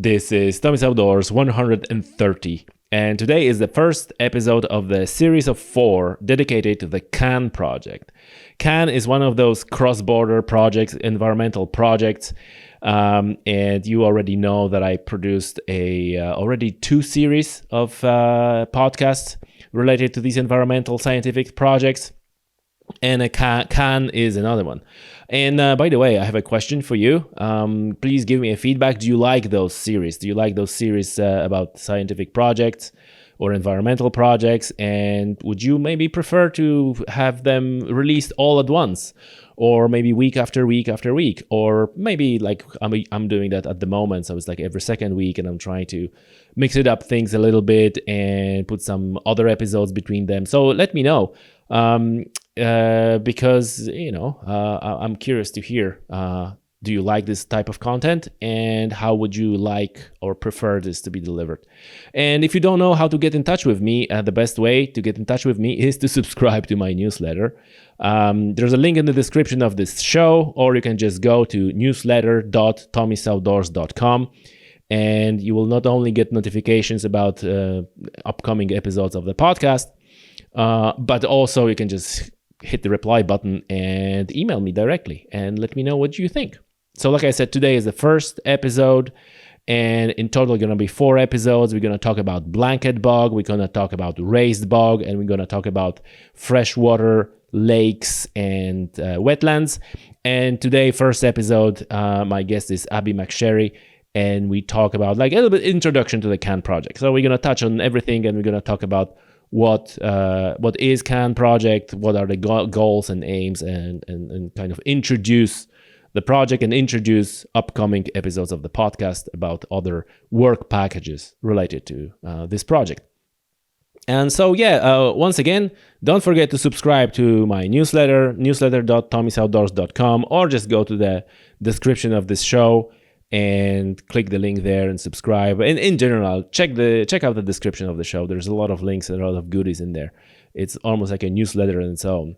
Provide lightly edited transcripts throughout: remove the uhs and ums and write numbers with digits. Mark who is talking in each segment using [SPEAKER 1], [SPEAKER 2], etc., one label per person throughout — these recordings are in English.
[SPEAKER 1] This is Tommy's Outdoors 130, and today is the first episode of the series of 4 dedicated to the CANN Project. CANN is one of those cross-border projects, environmental projects, and you already know that I produced already 2 series of podcasts related to these environmental scientific projects. And CANN is another one. And by the way, I have a question for you. Please give me a feedback. Do you like those series? Do you like those series about scientific projects or environmental projects? And would you maybe prefer to have them released all at once? Or maybe week after week after week? Or maybe like I'm doing that at the moment. So it's like every second week and I'm trying to mix it up things a little bit and put some other episodes between them. So let me know. Because, I'm curious to hear, do you like this type of content and how would you like or prefer this to be delivered? And if you don't know how to get in touch with me, the best way to get in touch with me is to subscribe to my newsletter. There's a link in the description of this show, or you can just go to newsletter.tommysoutdoors.com. And you will not only get notifications about upcoming episodes of the podcast, but also you can just hit the reply button and email me directly and let me know what you think. So like I said, today is the first episode, and in total going to be 4 episodes. We're going to talk about blanket bog, we're going to talk about raised bog, and we're going to talk about freshwater lakes and wetlands. And today, first episode, my guest is Abby McSherry, and we talk about like a little bit introduction to the CANN Project. So we're going to touch on everything, and we're going to talk about what is CANN Project, what are the goals and aims, and kind of introduce the project and introduce upcoming episodes of the podcast about other work packages related to this project. And so, once again, don't forget to subscribe to my newsletter, newsletter.tommysoutdoors.com, or just go to the description of this show and click the link there and subscribe. And in general, check out the description of the show. There's a lot of links and a lot of goodies in there. It's almost like a newsletter in its own.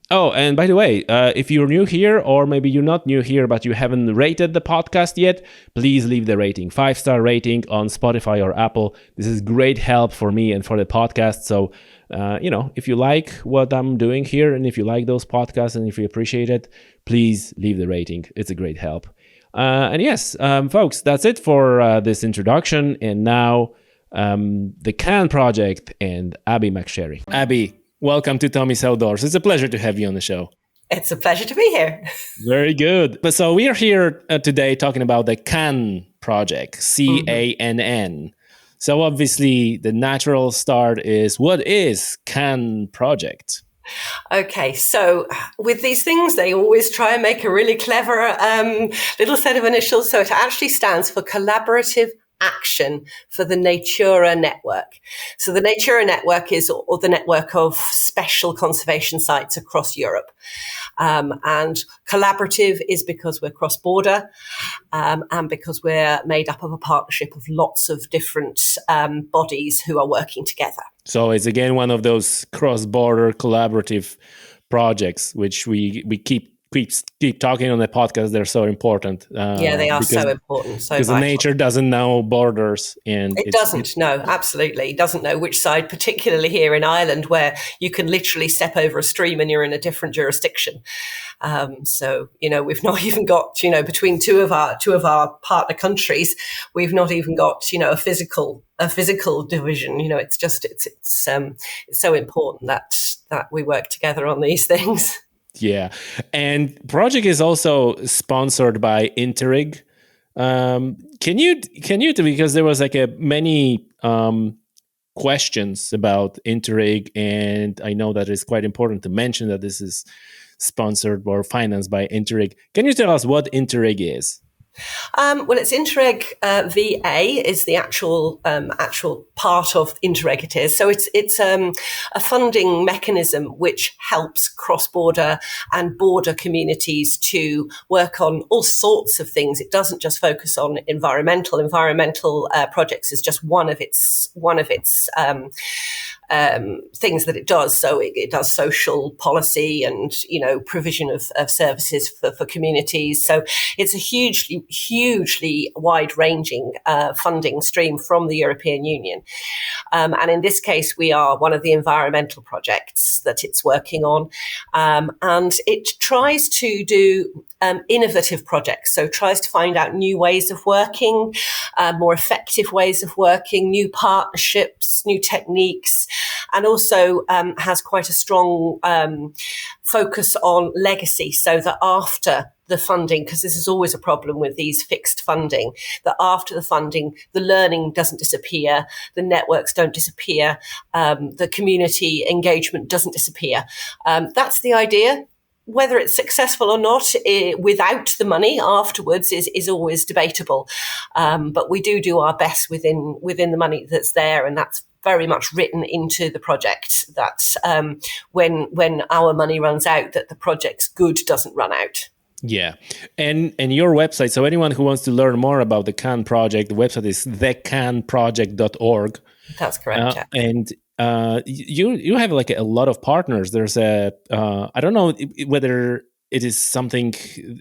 [SPEAKER 1] Oh, and by the way, if you're new here, or maybe you're not new here, but you haven't rated the podcast yet, please leave the rating. 5-star rating on Spotify or Apple. This is great help for me and for the podcast. So, if you like what I'm doing here, and if you like those podcasts, and if you appreciate it, please leave the rating. It's a great help. And yes, folks, that's it for this introduction. And now, the CANN Project and Abby McSherry. Abby, welcome to Tommy's Outdoors. It's a pleasure to have you on the show.
[SPEAKER 2] It's a pleasure to be here.
[SPEAKER 1] Very good. So we are here today talking about the CANN Project, CANN. So obviously, the natural start is, what is CANN Project?
[SPEAKER 2] Okay, so with these things, they always try and make a really clever little set of initials. So it actually stands for Collaborative Action for the Natura Network. So the Natura Network is or the network of special conservation sites across Europe. And collaborative is because we're cross-border and because we're made up of a partnership of lots of different bodies who are working together.
[SPEAKER 1] So it's again one of those cross-border collaborative projects, which we keep talking on the podcast. They're so important.
[SPEAKER 2] They are so important.
[SPEAKER 1] Because the nature doesn't know borders. And
[SPEAKER 2] it doesn't know, absolutely. It doesn't know which side, particularly here in Ireland, where you can literally step over a stream and you're in a different jurisdiction. We've not even got, between two of our partner countries, we've not even got, a physical division. It's so important that we work together on these things.
[SPEAKER 1] Yeah, and project is also sponsored by Interreg. Can you because there was like many questions about Interreg, and I know that it's quite important to mention that this is sponsored or financed by Interreg. Can you tell us what Interreg is?
[SPEAKER 2] Well, it's Interreg VA is the actual part of Interreg it is. So it's a funding mechanism which helps cross-border and border communities to work on all sorts of things. It doesn't just focus on environmental projects is just one of its things that it does. So it does social policy and, provision of services for communities. So it's a hugely wide-ranging funding stream from the European Union. And in this case, we are one of the environmental projects that it's working on. And it tries to do innovative projects. So tries to find out new ways of working, more effective ways of working, new partnerships, new techniques, and also has quite a strong focus on legacy. So that after the funding, because this is always a problem with these fixed funding, that after the funding, the learning doesn't disappear, the networks don't disappear, the community engagement doesn't disappear. That's the idea. Whether it's successful or not without the money afterwards is always debatable. But we do our best within the money that's there, and that's very much written into the project that when our money runs out, that the project's good doesn't run out.
[SPEAKER 1] Yeah. And your website, so anyone who wants to learn more about the CANN project, the website is thecannproject.org.
[SPEAKER 2] That's correct. Yeah.
[SPEAKER 1] And you have like a lot of partners. There's I don't know whether it is something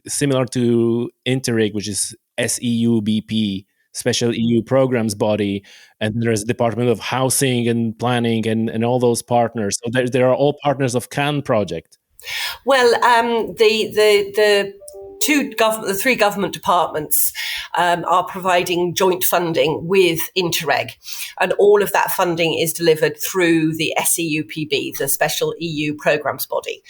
[SPEAKER 1] similar to Interreg, which is SEUBP, Special EU Programs Body, and there's Department of Housing and Planning and all those partners. So there are all partners of CANN project.
[SPEAKER 2] Well, the three government departments are providing joint funding with Interreg, and all of that funding is delivered through the SEUPB, the Special EU Programs Body.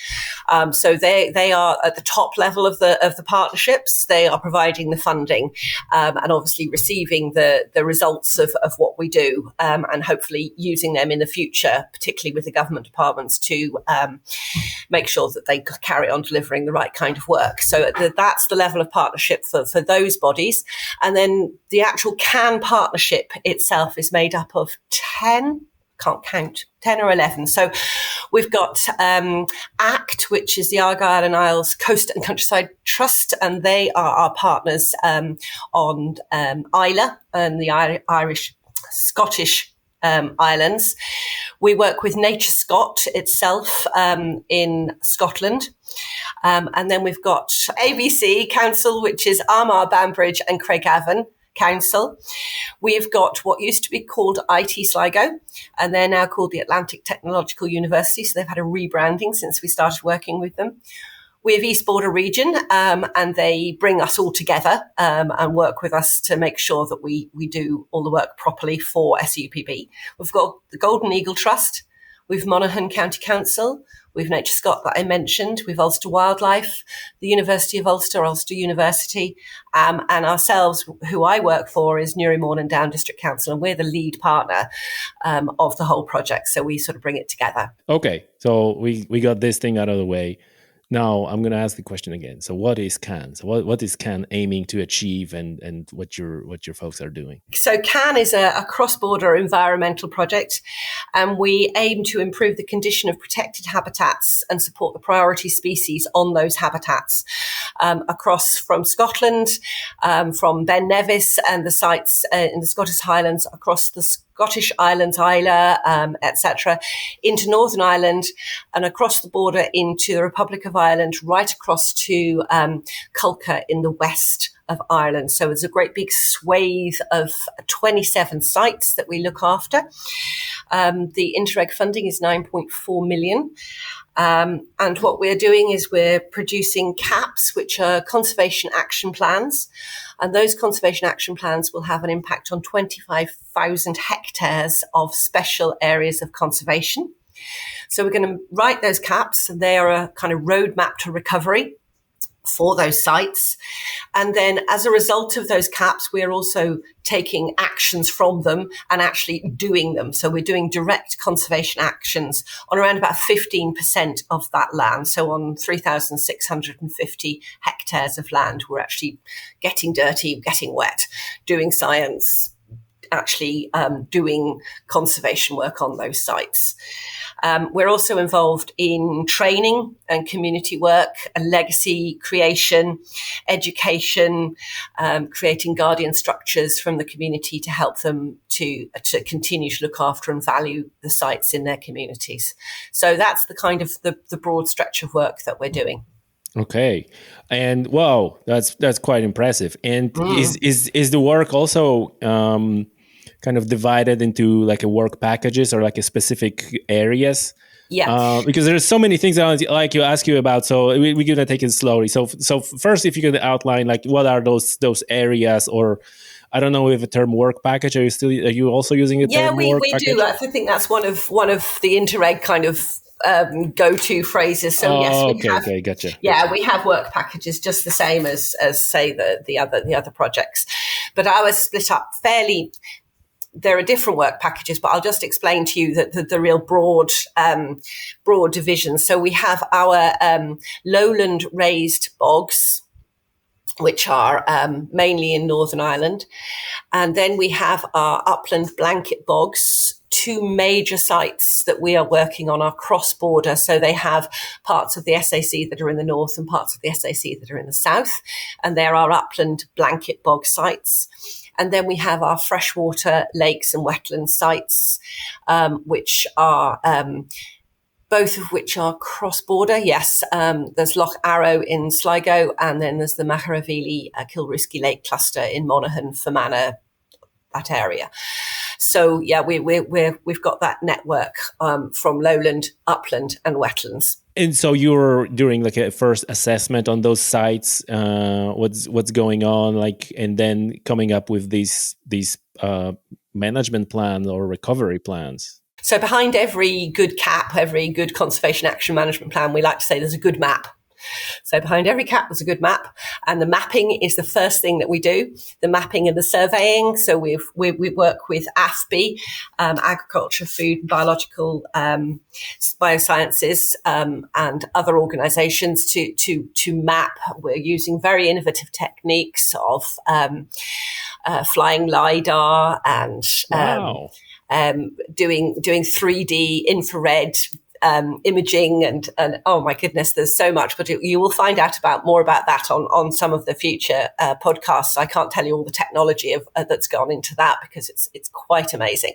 [SPEAKER 2] So they are at the top level of the partnerships. They are providing the funding and obviously receiving the results of what we do, and hopefully using them in the future, particularly with the government departments, to make sure that they carry on delivering the right kind of work. So that's the level of partnership for those bodies. And then the actual CANN partnership itself is made up of 10 or 11. So we've got ACT, which is the Argyll and Isles Coast and Countryside Trust, and they are our partners on Isla and the Scottish islands. We work with Nature Scot itself in Scotland. And then we've got ABC Council, which is Armagh, Banbridge and Craigavon Council. We've got what used to be called IT Sligo, and they're now called the Atlantic Technological University. So they've had a rebranding since we started working with them. We have East Border Region, and they bring us all together and work with us to make sure that we do all the work properly for SEUPB. We've got the Golden Eagle Trust. We've Monaghan County Council. We've Nature Scot that I mentioned. We've Ulster Wildlife, the University of Ulster, Ulster University, and ourselves, who I work for, is Newry Mourne and Down District Council, and we're the lead partner of the whole project. So we sort of bring it together. Okay,
[SPEAKER 1] so we got this thing out of the way. Now I'm going to ask the question again. So what is CANN? So what is CANN aiming to achieve, and what your folks are doing?
[SPEAKER 2] So CANN is a cross-border environmental project, and we aim to improve the condition of protected habitats and support the priority species on those habitats across from Scotland, from Ben Nevis and the sites in the Scottish Highlands, across the Scottish Islands, Isla, etc., into Northern Ireland and across the border into the Republic of Ireland, right across to Culca in the west of Ireland. So there's a great big swathe of 27 sites that we look after. The Interreg funding is 9.4 million. And what we're doing is we're producing CAPs, which are conservation action plans. And those conservation action plans will have an impact on 25,000 hectares of special areas of conservation. So we're going to write those CAPs, and they are a kind of roadmap to recovery for those sites. And then as a result of those CAPs, we are also taking actions from them and actually doing them. So we're doing direct conservation actions on around about 15% of that land. So on 3,650 hectares of land, we're actually getting dirty, getting wet, doing science, actually doing conservation work on those sites. We're also involved in training and community work and legacy creation, education, creating guardian structures from the community to help them to continue to look after and value the sites in their communities. So that's the kind of the broad stretch of work that we're doing.
[SPEAKER 1] Okay, and wow, that's quite impressive. And is the work also kind of divided into like a work packages or like a specific areas?
[SPEAKER 2] Yeah,
[SPEAKER 1] because there's so many things I like to ask you about. So we're gonna take it slowly. So first, if you could outline like what are those areas, or I don't know if a term work package. Are you also using it?
[SPEAKER 2] Yeah, we do. I think that's one of the Interreg kind of go-to phrases. So yes,
[SPEAKER 1] okay, gotcha.
[SPEAKER 2] Yeah, we have work packages just the same as say the other projects, but ours split up fairly. There are different work packages, but I'll just explain to you that the real broad divisions. So we have our lowland raised bogs, which are mainly in Northern Ireland. And then we have our upland blanket bogs. Two major sites that we are working on are cross-border. So they have parts of the SAC that are in the north and parts of the SAC that are in the south. And there are upland blanket bog sites. And then we have our freshwater lakes and wetland sites, which are both of which are cross-border. Yes, there's Loch Arrow in Sligo, and then there's the Maharavili Kilruski Lake cluster in Monaghan, Fermanagh, that area. So yeah, we've got that network from lowland, upland, and wetlands.
[SPEAKER 1] And so you're doing like a first assessment on those sites, what's going on, like, and then coming up with these management plan or recovery plans.
[SPEAKER 2] So behind every good CAP, every good conservation action management plan, we like to say there's a good map. So behind every CAP there's a good map, and the mapping is the first thing that we do, the mapping and the surveying. So we work with AFB, Agriculture, Food, and Biological Biosciences, and other organisations to map. We're using very innovative techniques of flying LiDAR and doing 3D infrared imaging and oh my goodness, there's so much, but you will find out more about that on some of the future podcasts. I can't tell you all the technology that's gone into that because it's quite amazing.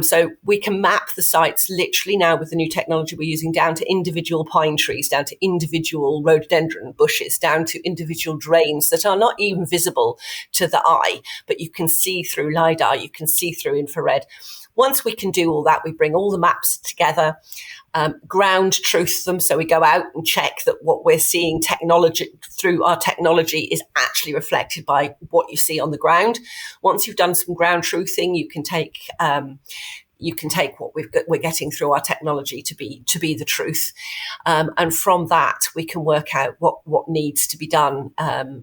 [SPEAKER 2] So we can map the sites literally now with the new technology we're using down to individual pine trees, down to individual rhododendron bushes, down to individual drains that are not even visible to the eye, but you can see through LiDAR, you can see through infrared. Once we can do all that, we bring all the maps together, ground truth them. So we go out and check that what we're seeing through our technology is actually reflected by what you see on the ground. Once you've done some ground truthing, you can take what we're getting through our technology to be the truth. And from that, we can work out what needs to be done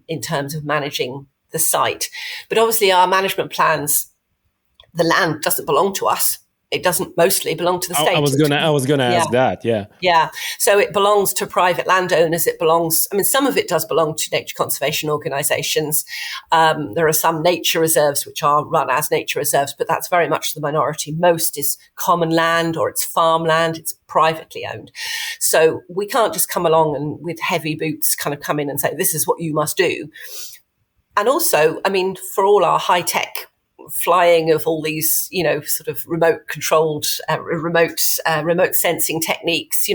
[SPEAKER 2] in terms of managing the site. But obviously our management plans, the land doesn't belong to us. It doesn't mostly belong to the state. I was gonna ask that. Yeah. Yeah. So it belongs to private landowners. Some of it does belong to nature conservation organisations. There are some nature reserves which are run as nature reserves, but that's very much the minority. Most is common land or it's farmland. It's privately owned. So we can't just come along and with heavy boots kind of come in and say, this is what you must do. And also, for all our high tech flying of all these, sort of remote controlled, remote sensing techniques,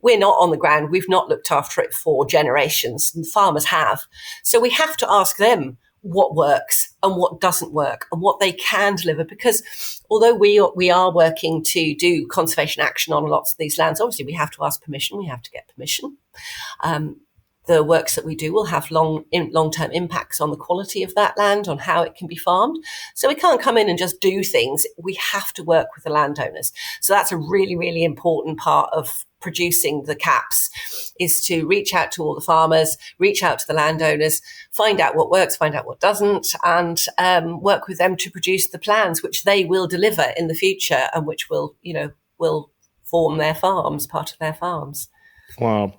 [SPEAKER 2] we're not on the ground. We've not looked after it for generations, and farmers have. So we have to ask them what works and what doesn't work and what they can deliver. Because although we are working to do conservation action on lots of these lands, obviously we have to ask permission. We have to get permission. The works that we do will have long-term impacts on the quality of that land, on how it can be farmed. So we can't come in and just do things. We have to work with the landowners. So that's a really, really important part of producing the CAPs, is to reach out to all the farmers, reach out to the landowners, find out what works, find out what doesn't, and work with them to produce the plans which they will deliver in the future and which will form their farms, part of their farms.
[SPEAKER 1] Wow.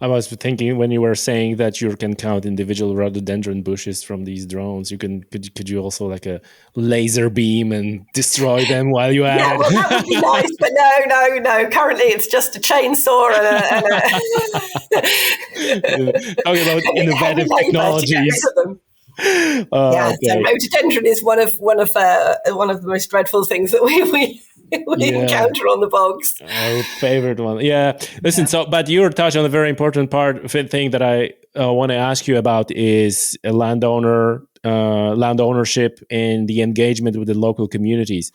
[SPEAKER 1] I was thinking when you were saying that you can count individual rhododendron bushes from these drones, could you also like a laser beam and destroy them while you at
[SPEAKER 2] Yeah,
[SPEAKER 1] it?
[SPEAKER 2] well, that would be nice, but no. Currently, it's just a chainsaw and
[SPEAKER 1] Talking about innovative technologies.
[SPEAKER 2] So
[SPEAKER 1] Okay.
[SPEAKER 2] rhododendron is one of the most dreadful things that we encounter on the bogs.
[SPEAKER 1] Our favorite one. Yeah. Listen, but you touched on a very important thing that I want to ask you about is land ownership and the engagement with the local communities.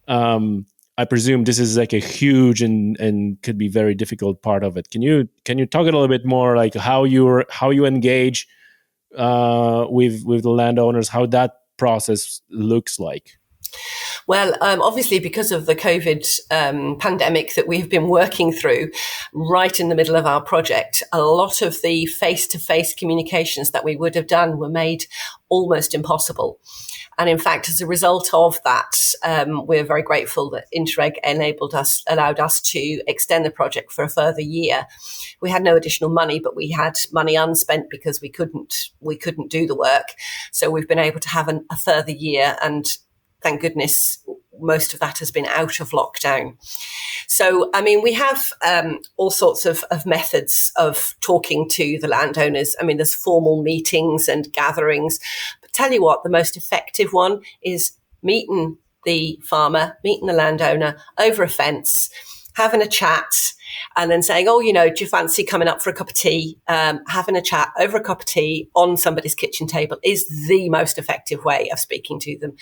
[SPEAKER 1] I presume this is like a huge and could be very difficult part of it. Can you talk a little bit more like how you engage with the landowners, how that process looks like?
[SPEAKER 2] Well, obviously, because of the COVID pandemic that we've been working through right in the middle of our project, a lot of the face-to-face communications that we would have done were made almost impossible. And in fact, as a result of that, we're very grateful that Interreg allowed us to extend the project for a further year. We had no additional money, but we had money unspent because we couldn't do the work. So we've been able to have a further year, and thank goodness, most of that has been out of lockdown. So, I mean, we have all sorts of methods of talking to the landowners. I mean, there's formal meetings and gatherings. But tell you what, the most effective one is meeting the farmer, meeting the landowner over a fence, having a chat, and then saying, do you fancy coming up for a cup of tea? Having a chat over a cup of tea on somebody's kitchen table is the most effective way of speaking to them.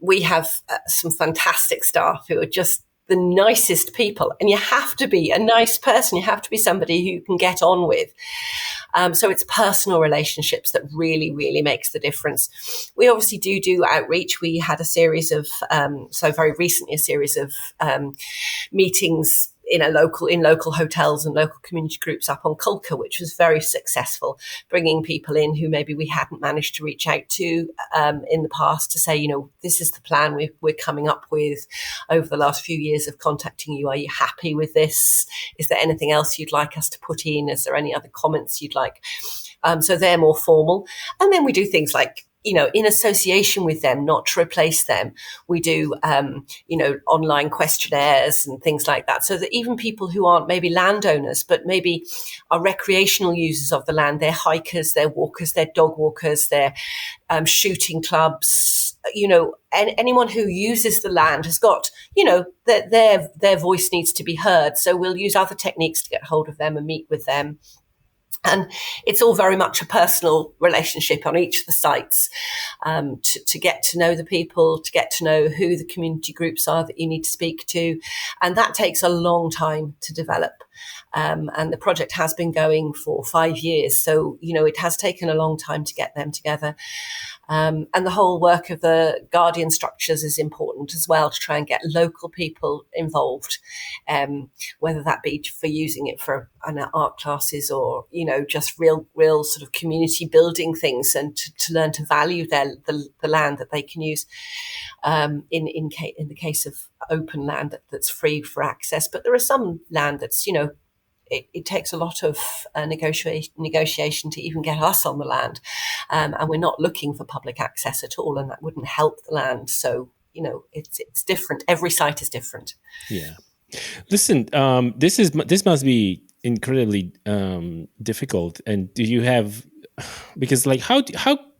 [SPEAKER 2] We have some fantastic staff who are just the nicest people, and you have to be a nice person. You have to be somebody who you can get on with. So it's personal relationships that really, really makes the difference. We obviously do outreach. We had a series of, very recently, a series of meetings in local hotels and local community groups up on Culca, which was very successful, bringing people in who maybe we hadn't managed to reach out to in the past to say, this is the plan we're coming up with over the last few years of contacting you. Are you happy with this? Is there anything else you'd like us to put in? Is there any other comments you'd like? So they're more formal. And then we do things like, in association with them, not to replace them. We do, online questionnaires and things like that, so that even people who aren't maybe landowners, but maybe are recreational users of the land, they're hikers, they're walkers, they're dog walkers, they're shooting clubs, and anyone who uses the land has got, their voice needs to be heard. So we'll use other techniques to get hold of them and meet with them. And it's all very much a personal relationship on each of the sites, to get to know the people, to get to know who the community groups are that you need to speak to. And that takes a long time to develop. And the project has been going for 5 years. So, it has taken a long time to get them together. And the whole work of the guardian structures is important as well, to try and get local people involved, whether that be for using it for art classes or, just real sort of community building things, and to learn to value the land that they can use, in the case of open land that's free for access. But there are some land that's, it takes a lot of negotiation to even get us on the land. And we're not looking for public access at all, and that wouldn't help the land. So, it's different. Every site is different.
[SPEAKER 1] Yeah. Listen, this must be incredibly difficult. And do you have, because like, how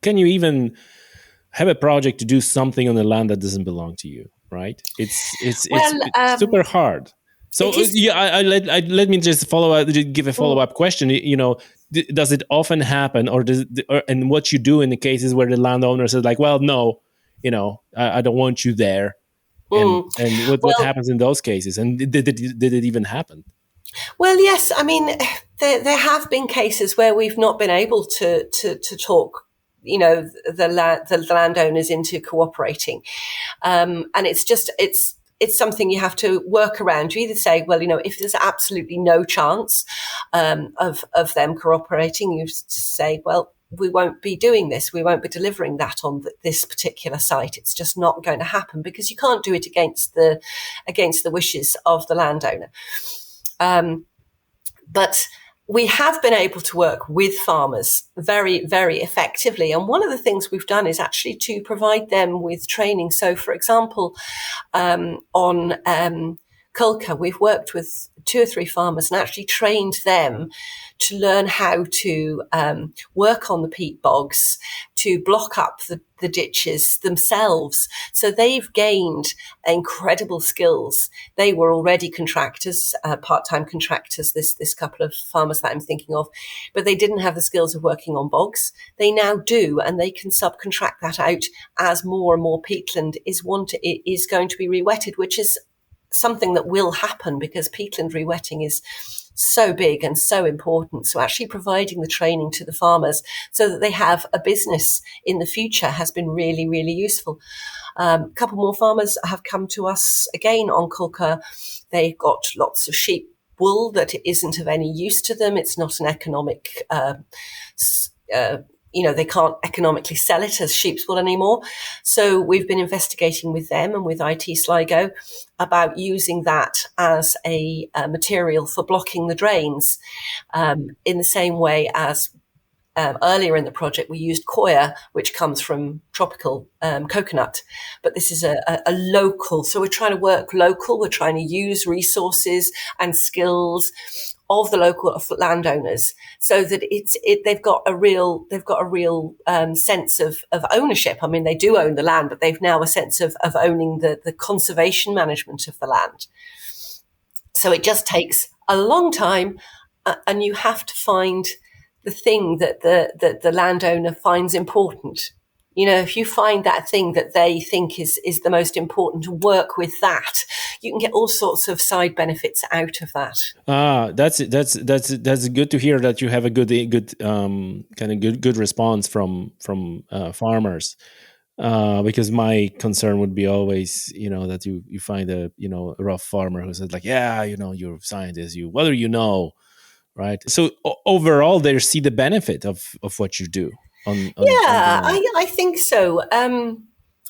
[SPEAKER 1] can you even have a project to do something on the land that doesn't belong to you, right? It's super hard. So let me just give a follow-up question. Does it often happen, and what you do in the cases where the landowner says like, well, no, I don't want you there, and what happens in those cases, and did it even happen?
[SPEAKER 2] Well, yes. I mean, there have been cases where we've not been able to talk, the landowners into cooperating, and it's something you have to work around. You either say, well, if there's absolutely no chance of them cooperating, you say, well, we won't be doing this. We won't be delivering that on this particular site. It's just not going to happen, because you can't do it against the wishes of the landowner. But we have been able to work with farmers very, very effectively. And one of the things we've done is actually to provide them with training. So, for example, on Culca, we've worked with 2 or 3 farmers and actually trained them to learn how to work on the peat bogs, to block up the ditches themselves. So they've gained incredible skills. They were already contractors, part-time contractors, this couple of farmers that I'm thinking of, but they didn't have the skills of working on bogs. They now do, and they can subcontract that out as more and more peatland is going to be re-wetted, which is something that will happen because peatland re-wetting is so big and so important. So actually providing the training to the farmers so that they have a business in the future has been really, really useful. A couple more farmers have come to us again on Culca. They've got lots of sheep wool that isn't of any use to them. It's not an economic they can't economically sell it as sheep's wool anymore. So we've been investigating with them and with IT Sligo about using that as a material for blocking the drains, in the same way as earlier in the project we used coir, which comes from tropical coconut. But this is a local, so we're trying to work local. We're trying to use resources and skills of the local landowners, so that they've got a real sense of ownership. I mean, they do own the land, but they've now a sense of owning the conservation management of the land. So it just takes a long time, and you have to find the thing that the landowner finds important. If you find that thing that they think is the most important, to work with that, you can get all sorts of side benefits out of that.
[SPEAKER 1] That's good to hear that you have a good response from farmers. Because my concern would be always, that you find a rough farmer who says like, you're a scientist, what do you know, right? So overall, they see the benefit of what you do.
[SPEAKER 2] I think so.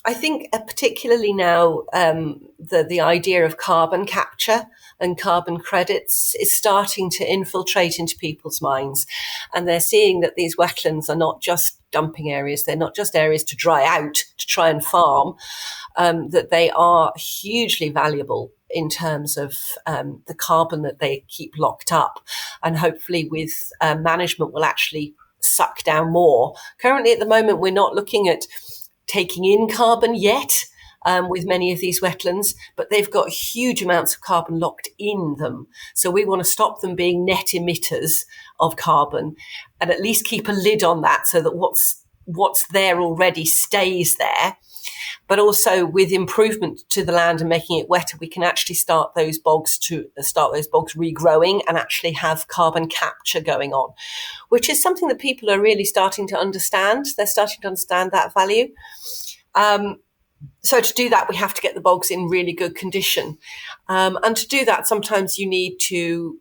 [SPEAKER 2] I think particularly now the idea of carbon capture and carbon credits is starting to infiltrate into people's minds, and they're seeing that these wetlands are not just dumping areas, they're not just areas to dry out to try and farm, that they are hugely valuable in terms of the carbon that they keep locked up, and hopefully with management will actually suck down more. Currently, at the moment, we're not looking at taking in carbon yet with many of these wetlands, but they've got huge amounts of carbon locked in them. So we want to stop them being net emitters of carbon and at least keep a lid on that so that what's there already stays there. But also with improvement to the land and making it wetter, we can actually start those bogs regrowing and actually have carbon capture going on, which is something that people are really starting to understand. They're starting to understand that value. So to do that, we have to get the bogs in really good condition. And to do that, sometimes you need to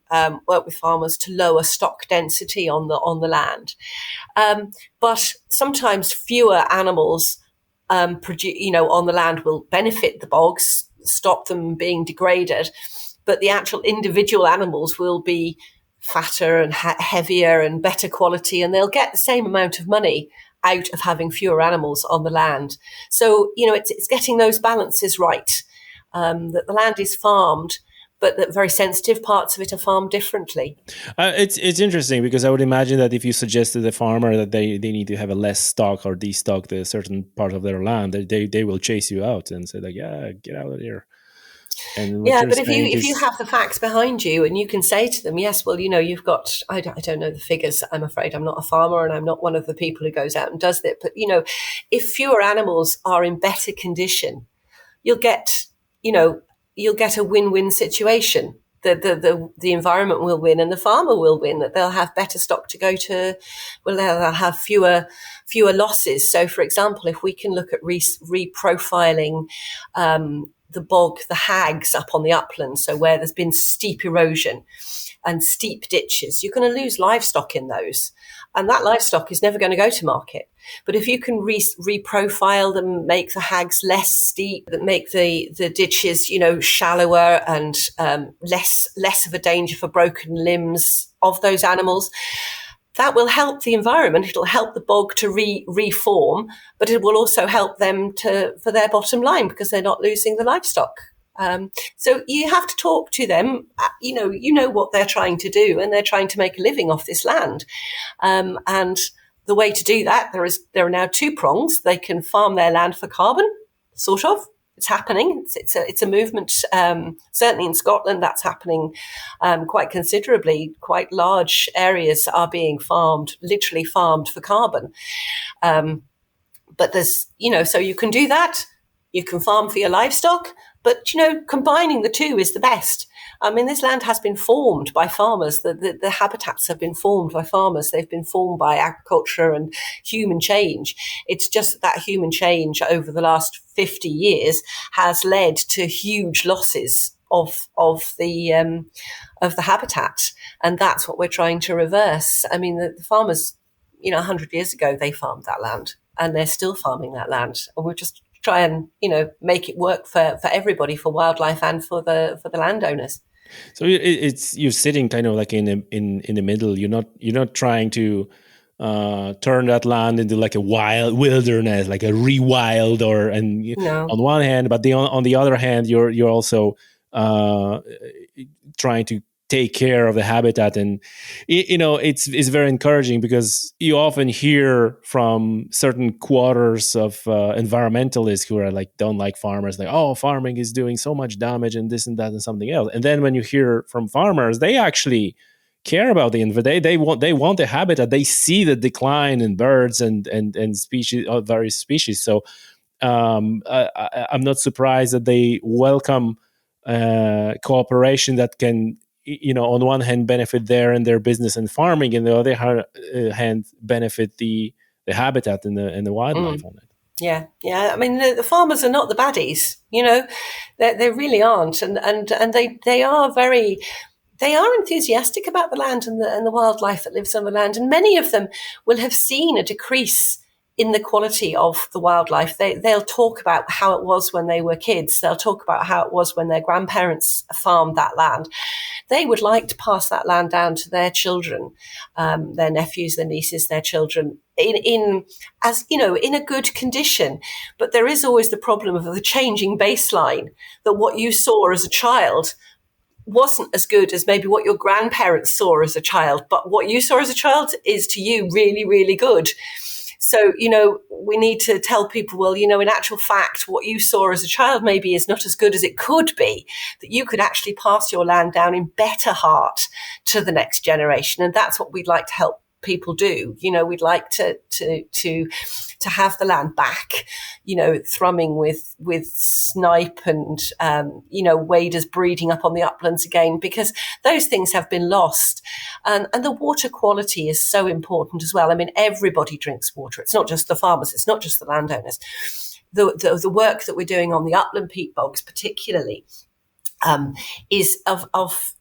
[SPEAKER 2] work with farmers to lower stock density on the land. But sometimes fewer animals on the land will benefit the bogs, stop them being degraded, but the actual individual animals will be fatter and heavier and better quality, and they'll get the same amount of money out of having fewer animals on the land. So, it's getting those balances right, that the land is farmed, but that very sensitive parts of it are farmed differently.
[SPEAKER 1] It's interesting because I would imagine that if you suggest to the farmer that they need to have a less stock or destock the certain part of their land, they will chase you out and say like, get out of here. And
[SPEAKER 2] but if you have the facts behind you and you can say to them, yes, well, you've got, I don't know the figures, I'm afraid. I'm not a farmer and I'm not one of the people who goes out and does it. But, if fewer animals are in better condition, you'll get a win-win situation. The environment will win and the farmer will win, that they'll have better stock to go to, they'll have fewer losses. So, for example, if we can look at reprofiling the hags up on the uplands, so where there's been steep erosion and steep ditches, you're going to lose livestock in those. And that livestock is never going to go to market. But if you can reprofile them, make the hags less steep, make the ditches, shallower and less of a danger for broken limbs, of those animals. That will help the environment. It'll help the bog to reform, but it will also help them for their bottom line because they're not losing the livestock. So you have to talk to them. You know what they're trying to do, and they're trying to make a living off this land. And the way to do that, there are now two prongs. They can farm their land for carbon, sort of. It's happening. It's a movement. Certainly in Scotland, that's happening quite considerably. Quite large areas are being literally farmed for carbon. But there's, so you can do that. You can farm for your livestock, but combining the two is the best. I mean, this land has been formed by farmers. The habitats have been formed by farmers. They've been formed by agriculture and human change. It's just that human change over the last 50 years has led to huge losses of the habitat, and that's what we're trying to reverse. I mean, the farmers, 100 years ago, they farmed that land, and they're still farming that land, and we're just try and make it work for everybody, for wildlife and for the landowners.
[SPEAKER 1] So you're sitting kind of like in the middle. You're not trying to turn that land into like a wild wilderness, like a rewild, no. On one hand, but on the other hand, you're also trying to take care of the habitat. And it's very encouraging because you often hear from certain quarters of environmentalists who are like, don't like farmers, like, oh, farming is doing so much damage and this and that and something else. And then when you hear from farmers, they actually care about the environment. They want the habitat. They see the decline in birds and species, various species. So I'm not surprised that they welcome cooperation that can, on one hand benefit their business and farming, and the other hand benefit the habitat and the wildlife on it.
[SPEAKER 2] Yeah. I mean, the farmers are not the baddies. They really aren't, and they are enthusiastic about the land and the wildlife that lives on the land, and many of them will have seen a decrease in the quality of the wildlife. They'll talk about how it was when they were kids. They'll talk about how it was when their grandparents farmed that land. They would like to pass that land down to their children, their nephews, their nieces, their children, in a good condition. But there is always the problem of the changing baseline, that what you saw as a child wasn't as good as maybe what your grandparents saw as a child, but what you saw as a child is to you really, really good. So, we need to tell people, well, in actual fact, what you saw as a child maybe is not as good as it could be, that you could actually pass your land down in better heart to the next generation. And that's what we'd like to help people do. We'd like to have the land back, thrumming with snipe and, waders breeding up on the uplands again, because those things have been lost. And the water quality is so important as well. I mean, everybody drinks water. It's not just the farmers. It's not just the landowners. The work that we're doing on the upland peat bogs particularly is of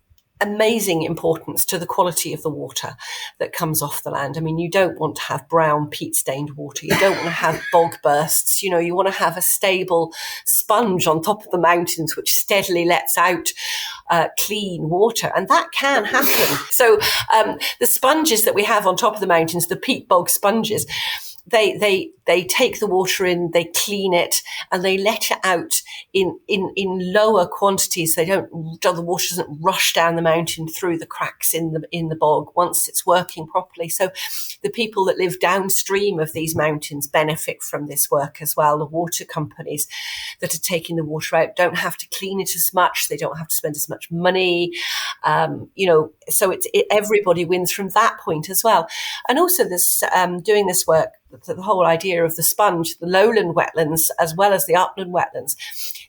[SPEAKER 2] amazing importance to the quality of the water that comes off the land. I mean, you don't want to have brown peat-stained water. You don't want to have bog bursts. You want to have a stable sponge on top of the mountains which steadily lets out clean water, and that can happen. So the sponges that we have on top of the mountains, the peat bog sponges, they take the water in, they clean it, and they let it out in lower quantities. The water doesn't rush down the mountain through the cracks in the bog once it's working properly. So the people that live downstream of these mountains benefit from this work as well. The water companies that are taking the water out don't have to clean it as much. They don't have to spend as much money. So everybody wins from that point as well. And also this doing this work, the whole idea of the sponge, the lowland wetlands as well as the upland wetlands,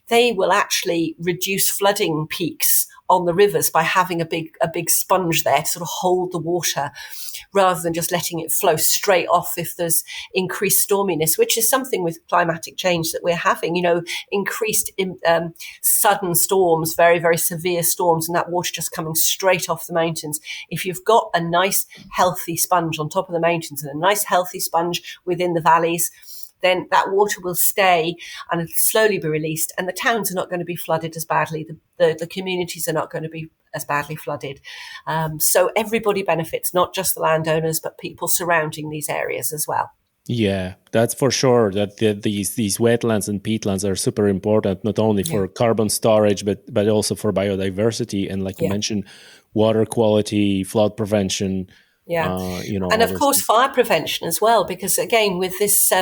[SPEAKER 2] they will actually reduce flooding peaks on the rivers by having a big sponge there to sort of hold the water, rather than just letting it flow straight off if there's increased storminess, which is something with climatic change that we're having, increased sudden storms, very, very severe storms, and that water just coming straight off the mountains. If you've got a nice, healthy sponge on top of the mountains and a nice, healthy sponge within the valleys, then that water will stay and it'll slowly be released, and the towns are not going to be flooded as badly. The communities are not going to be as badly flooded. So everybody benefits, not just the landowners, but people surrounding these areas as well.
[SPEAKER 1] Yeah, that's for sure. That these wetlands and peatlands are super important, not only for carbon storage, but also for biodiversity and, like you mentioned, water quality, flood prevention.
[SPEAKER 2] And of course, fire prevention as well, because again, with this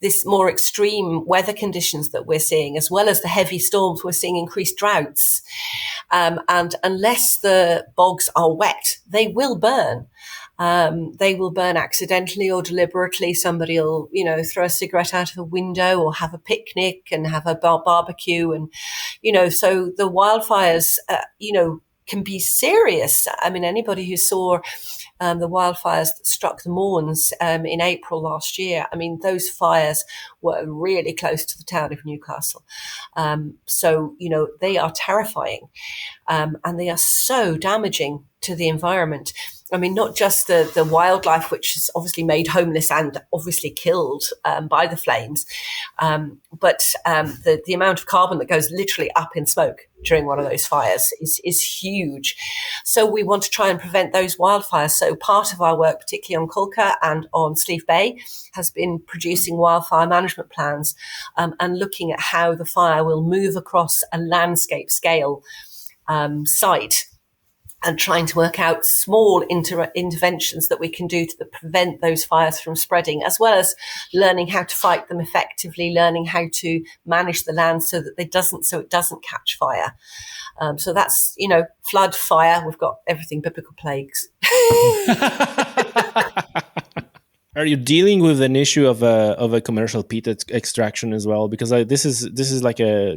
[SPEAKER 2] this more extreme weather conditions that we're seeing, as well as the heavy storms, we're seeing increased droughts. And unless the bogs are wet, they will burn. They will burn accidentally or deliberately. Somebody will, throw a cigarette out of a window or have a picnic and have a barbecue. And, so the wildfires, can be serious. I mean, anybody who saw the wildfires that struck the Mournes in April last year, I mean, those fires were really close to the town of Newcastle. So, they are terrifying and they are so damaging to the environment. I mean, not just the wildlife, which is obviously made homeless and obviously killed by the flames, but the amount of carbon that goes literally up in smoke during one of those fires is huge. So we want to try and prevent those wildfires. So part of our work, particularly on Culca and on Slieve Bay, has been producing wildfire management plans and looking at how the fire will move across a landscape scale site, and trying to work out small interventions that we can do to prevent those fires from spreading, as well as learning how to fight them effectively, learning how to manage the land so that it doesn't catch fire. So that's, flood, fire. We've got everything, biblical plagues.
[SPEAKER 1] Are you dealing with an issue of a commercial peat extraction as well? Because this is like I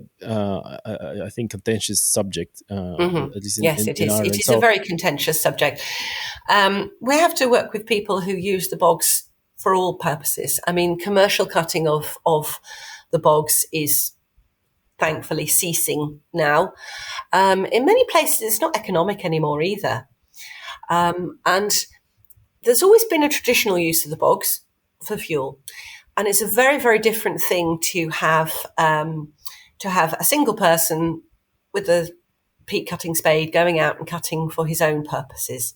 [SPEAKER 1] think contentious subject. At least
[SPEAKER 2] it is. It is a very contentious subject. We have to work with people who use the bogs for all purposes. I mean, commercial cutting of the bogs is thankfully ceasing now. In many places, it's not economic anymore either, and there's always been a traditional use of the bogs for fuel, and it's a very, very different thing to have a single person with a peat cutting spade going out and cutting for his own purposes.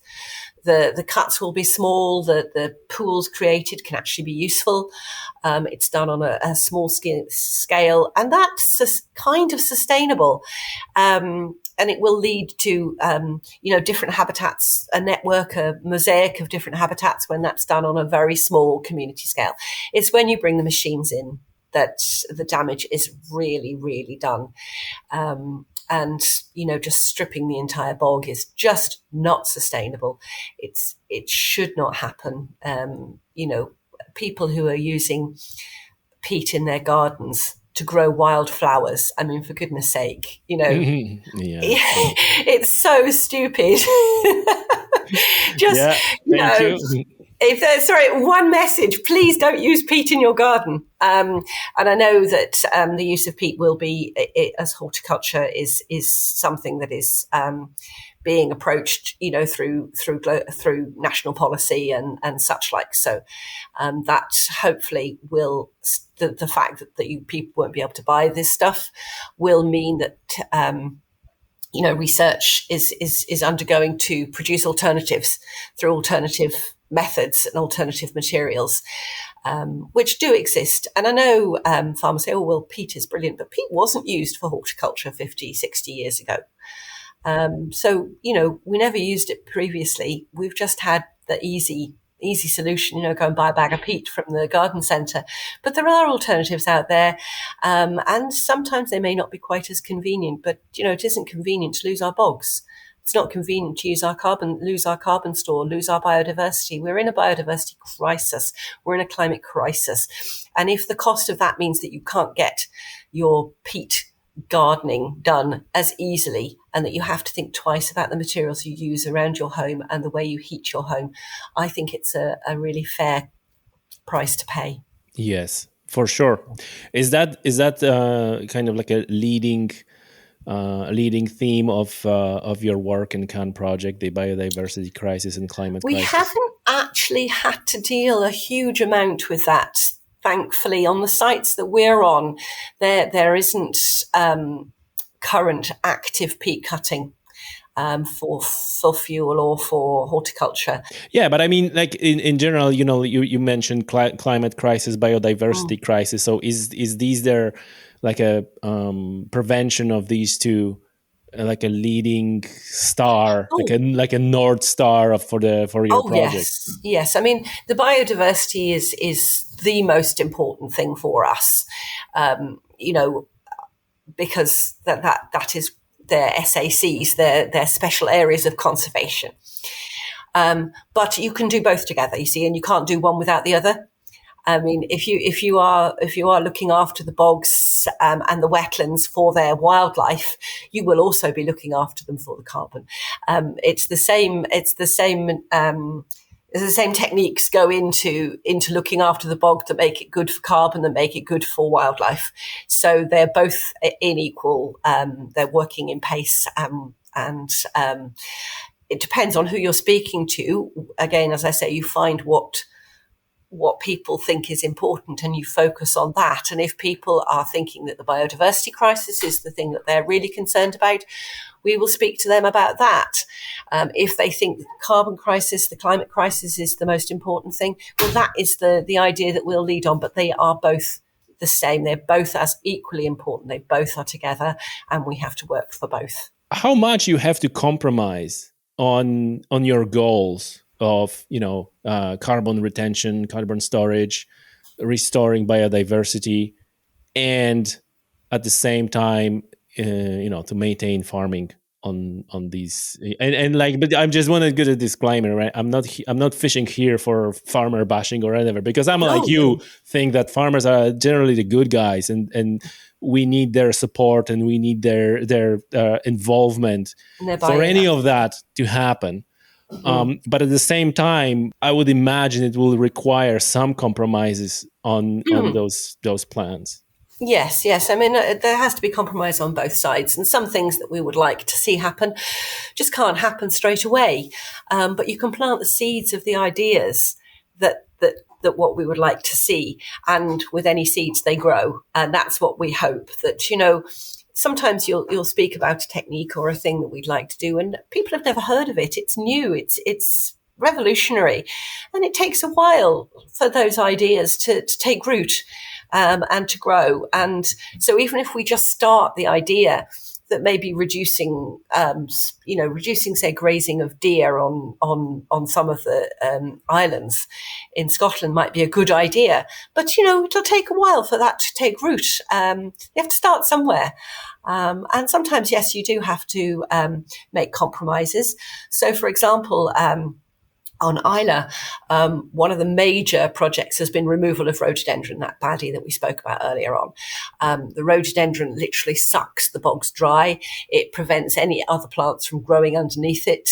[SPEAKER 2] The cuts will be small. The pools created can actually be useful. It's done on a small scale, and that's kind of sustainable. And it will lead to, different habitats, a network, a mosaic of different habitats when that's done on a very small community scale. It's when you bring the machines in that the damage is really, really done. And, just stripping the entire bog is just not sustainable. It should not happen. People who are using peat in their gardens to grow wildflowers. I mean, for goodness sake, it's so stupid. If there's, one message, please don't use peat in your garden. And I know that the use of peat will be, as horticulture, is something that is being approached, through national policy and such like. So that hopefully will, the fact that people won't be able to buy this stuff will mean that research is undergoing to produce alternatives through alternative methods and alternative materials, which do exist. And I know farmers say, oh, well, peat is brilliant, but peat wasn't used for horticulture 50, 60 years ago. So, we never used it previously. We've just had the easy solution, go and buy a bag of peat from the garden centre. But there are alternatives out there. And sometimes they may not be quite as convenient, but, it isn't convenient to lose our bogs. It's not convenient to lose our carbon store, lose our biodiversity. We're in a biodiversity crisis. We're in a climate crisis. And if the cost of that means that you can't get your peat gardening done as easily, and that you have to think twice about the materials you use around your home and the way you heat your home, I think it's a really fair price to pay.
[SPEAKER 1] Yes, for sure. Is that kind of like a leading theme of your work in CANN Project, the biodiversity crisis and climate crisis?
[SPEAKER 2] We haven't actually had to deal a huge amount with that. Thankfully, on the sites that we're on, there isn't current active peat cutting. for fuel or for horticulture.
[SPEAKER 1] Yeah, but I mean, like in general, you mentioned climate crisis, biodiversity crisis. So is these there like a prevention of these two, like a leading star, like a North Star for your project?
[SPEAKER 2] Yes. I mean, the biodiversity is the most important thing for us. Because that is their SACs, their special areas of conservation. But you can do both together, you see, and you can't do one without the other. I mean, if you are looking after the bogs and the wetlands for their wildlife, you will also be looking after them for the carbon. It's the same techniques go into looking after the bog that make it good for carbon, that make it good for wildlife. So they're both in equal. They're working in pace, and it depends on who you're speaking to. Again, as I say, you find what people think is important and you focus on that. And if people are thinking that the biodiversity crisis is the thing that they're really concerned about, we will speak to them about that. If they think the carbon crisis, the climate crisis is the most important thing, well, that is the idea that we'll lead on. But they are both the same. They're both as equally important. They both are together, and we have to work for both.
[SPEAKER 1] How much you have to compromise on your goals of carbon retention, carbon storage, restoring biodiversity, and at the same time to maintain farming on these but I just want to get a disclaimer, right? I'm not fishing here for farmer bashing or whatever, because I'm think that farmers are generally the good guys, and we need their support and we need their involvement for any of that to happen. But at the same time, I would imagine it will require some compromises on those plans.
[SPEAKER 2] Yes. I mean, there has to be compromise on both sides, and some things that we would like to see happen just can't happen straight away. But you can plant the seeds of the ideas that what we would like to see, and with any seeds they grow, and that's what we hope. That sometimes you'll speak about a technique or a thing that we'd like to do, and people have never heard of it. It's new. It's revolutionary, and it takes a while for those ideas to take root and to grow. And so, even if we just start the idea that maybe reducing, say, grazing of deer on some of the islands in Scotland might be a good idea, but it'll take a while for that to take root. You have to start somewhere. And sometimes, yes, you do have to make compromises. So, for example, on Isla, one of the major projects has been removal of rhododendron, that baddie that we spoke about earlier on. The rhododendron literally sucks the bogs dry. It prevents any other plants from growing underneath it.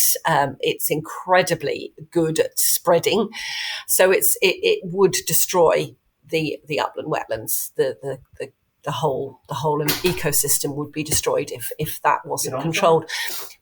[SPEAKER 2] It's incredibly good at spreading. So it would destroy the upland wetlands, the whole ecosystem would be destroyed if that wasn't controlled.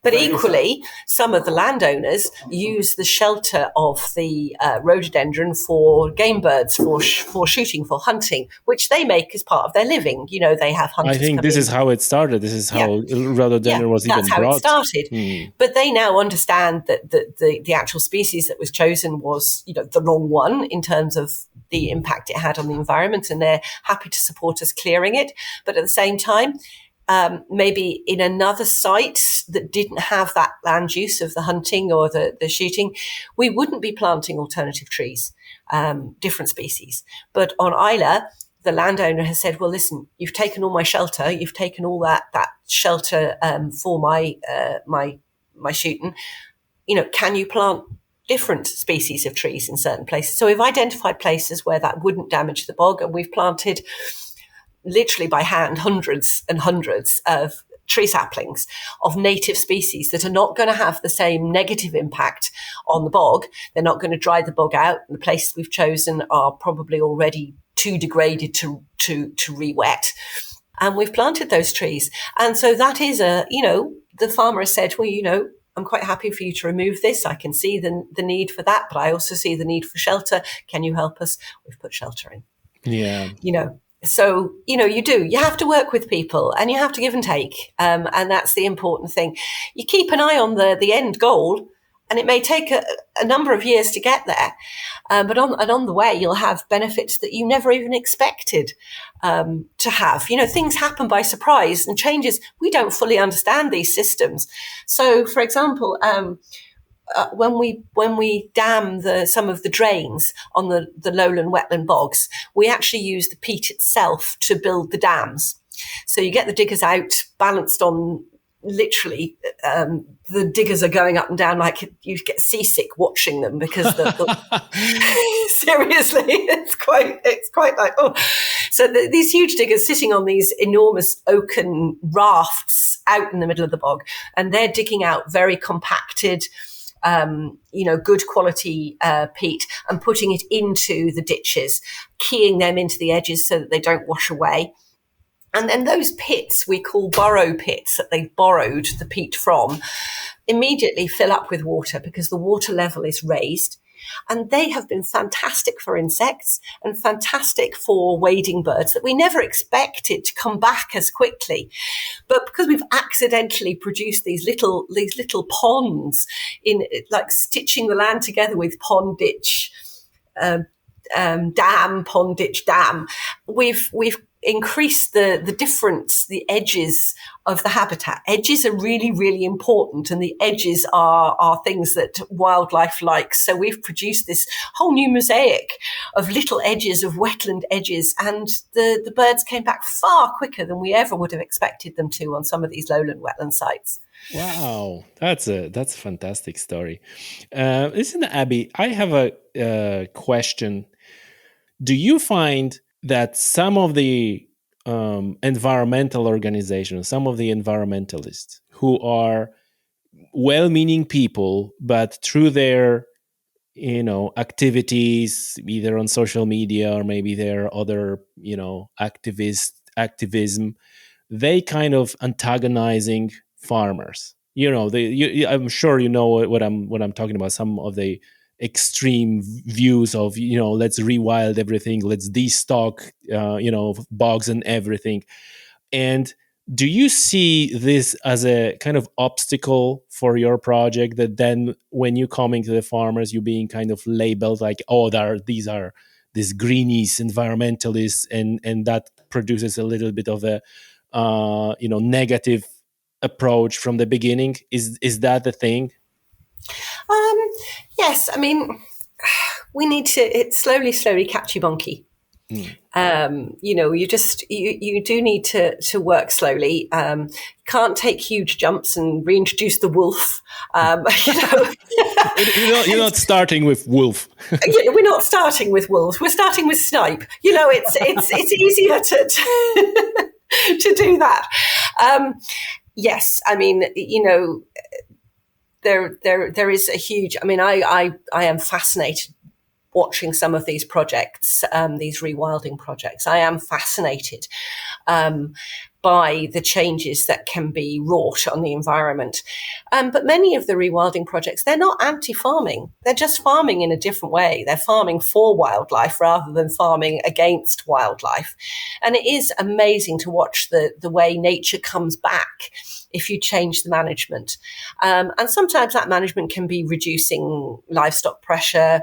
[SPEAKER 2] But equally, some of the landowners use the shelter of the rhododendron for game birds, for shooting, for hunting, which they make as part of their living. They have hunters.
[SPEAKER 1] I think this is how it started. This is how rhododendron was even brought.
[SPEAKER 2] That's how it started. But they now understand that the actual species that was chosen was, the wrong one in terms of the impact it had on the environment, and they're happy to support us clearing it. But at the same time, maybe in another site that didn't have that land use of the hunting or the shooting, we wouldn't be planting alternative trees, different species. But on Isla, the landowner has said, well, listen, you've taken all my shelter, you've taken all that shelter for my shooting. Can you plant different species of trees in certain places? So we've identified places where that wouldn't damage the bog, and we've planted literally by hand hundreds and hundreds of tree saplings of native species that are not going to have the same negative impact on the bog. They're not going to dry the bog out. And the places we've chosen are probably already too degraded to re-wet. And we've planted those trees. And so that is the farmer has said, well, I'm quite happy for you to remove this. I can see the need for that, but I also see the need for shelter. Can you help us? We've put shelter in.
[SPEAKER 1] Yeah.
[SPEAKER 2] So, you have to work with people and you have to give and take. And that's the important thing. You keep an eye on the end goal, and it may take a number of years to get there. But on the way, you'll have benefits that you never even expected to have. Things happen by surprise and changes. We don't fully understand these systems. So, for example, when we dam some of the drains on the lowland wetland bogs, we actually use the peat itself to build the dams. So you get the diggers out, balanced on literally the diggers are going up and down like you get seasick watching them, because seriously, it's quite like, oh. So these huge diggers sitting on these enormous oaken rafts out in the middle of the bog, and they're digging out very compacted, good quality peat and putting it into the ditches, keying them into the edges so that they don't wash away. And then those pits we call borrow pits that they've borrowed the peat from immediately fill up with water because the water level is raised. And they have been fantastic for insects and fantastic for wading birds that we never expected to come back as quickly. But because we've accidentally produced these little ponds, in like stitching the land together with pond ditch, pond ditch dam, we've increase the difference, the edges of the habitat. Edges are really, really important, and the edges are things that wildlife likes. So we've produced this whole new mosaic of little edges, of wetland edges, and the birds came back far quicker than we ever would have expected them to on some of these lowland wetland sites.
[SPEAKER 1] Wow, that's a fantastic story. Listen, Abby, I have a question. Do you find that some of the environmental organizations, some of the environmentalists who are well-meaning people, but through their, activities, either on social media or maybe their other, activism, they kind of antagonizing farmers. I'm sure you know what I'm talking about. Some of the extreme views of let's rewild everything, let's destock bogs and everything. And do you see this as a kind of obstacle for your project, that then when you coming to the farmers, you being kind of labeled like, oh, these are these greenies, environmentalists, and that produces a little bit of a negative approach from the beginning? Is that the thing?
[SPEAKER 2] Yes, I mean, we need to slowly catchy bonky. You do need to work slowly. Can't take huge jumps and reintroduce the wolf.
[SPEAKER 1] You're not starting with wolf.
[SPEAKER 2] We're not starting with wolves. We're starting with snipe. It's easier to do that. Yes, I mean, there is a huge. I mean, I am fascinated watching some of these projects, these rewilding projects. I am fascinated by the changes that can be wrought on the environment. But many of the rewilding projects, they're not anti-farming. They're just farming in a different way. They're farming for wildlife rather than farming against wildlife. And it is amazing to watch the way nature comes back if you change the management. And sometimes that management can be reducing livestock pressure,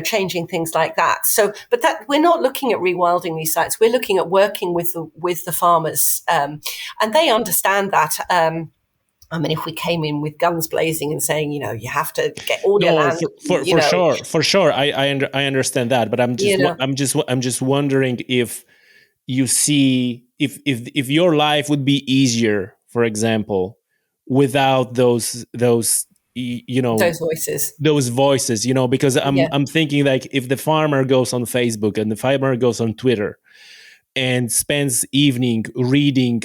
[SPEAKER 2] changing things like that. So, but that we're not looking at rewilding these sites. We're looking at working with the farmers, and they understand that. I mean, if we came in with guns blazing and saying, you have to get all your land,
[SPEAKER 1] for sure, I understand that. But I'm just wondering if you see if your life would be easier, for example, without those voices, because I'm thinking, like, if the farmer goes on Facebook and the farmer goes on Twitter and spends evening reading,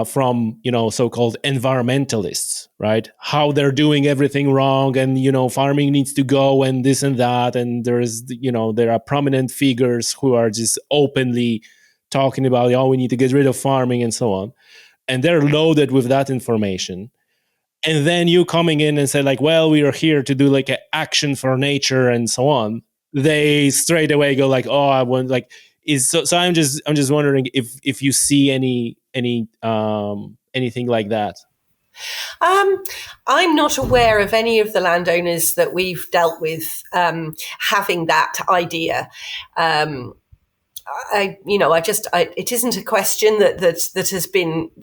[SPEAKER 1] from, so-called environmentalists, right? How they're doing everything wrong, and, farming needs to go, and this and that. And there are prominent figures who are just openly talking about, we need to get rid of farming and so on. And they're loaded with that information. And then you coming in and say, like, well, we are here to do like an action for nature and so on. they straight away go like, oh, I want like is so. So I'm just wondering if you see anything like that.
[SPEAKER 2] I'm not aware of any of the landowners that we've dealt with having that idea. It isn't a question that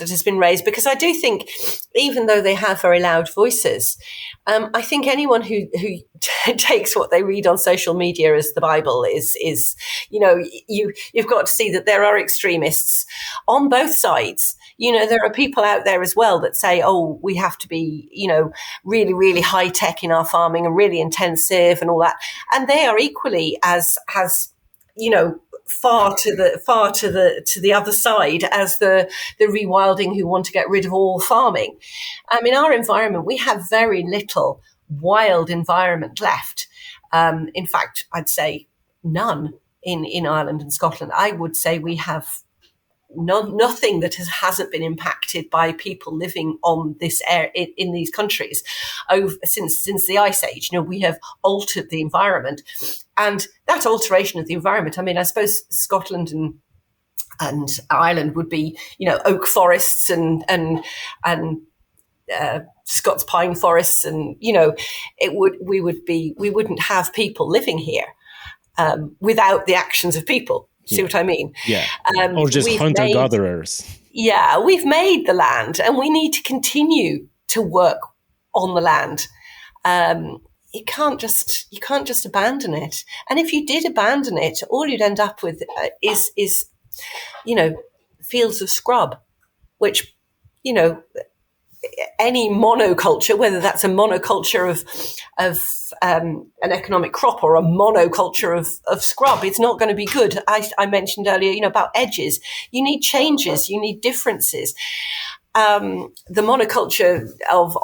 [SPEAKER 2] has been raised, because I do think, even though they have very loud voices, I think anyone who takes what they read on social media as the Bible is you've got to see that there are extremists on both sides. There are people out there as well that say, oh, we have to be, really, really high tech in our farming and really intensive and all that. And they are equally as far to the other side as the rewilding who want to get rid of all farming. In our environment, we have very little wild environment left. In fact, I'd say none in Ireland and Scotland. I would say we have nothing that hasn't been impacted by people living on this air in these countries since the Ice Age. We have altered the environment, and that alteration of the environment. I suppose Scotland and Ireland would be, oak forests and Scots pine forests, and we wouldn't have people living here without the actions of people. See what I mean?
[SPEAKER 1] Yeah. Or just hunter-gatherers.
[SPEAKER 2] Yeah, we've made the land, and we need to continue to work on the land. You can't just abandon it. And if you did abandon it, all you'd end up with is fields of scrub, which any monoculture, whether that's a monoculture of an economic crop or a monoculture of scrub, it's not going to be good. I mentioned earlier, about edges. You need changes. You need differences. The monoculture of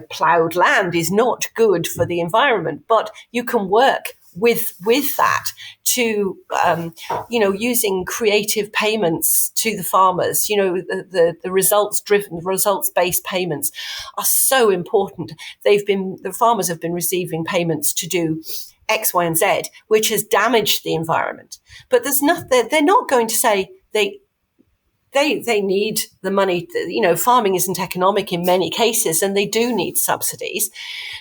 [SPEAKER 2] ploughed land is not good for the environment, but you can work with that to, using creative payments to the farmers. The results-based payments are so important. The farmers have been receiving payments to do X, Y, and Z, which has damaged the environment. But they're not going to say they need the money. Farming isn't economic in many cases, and they do need subsidies.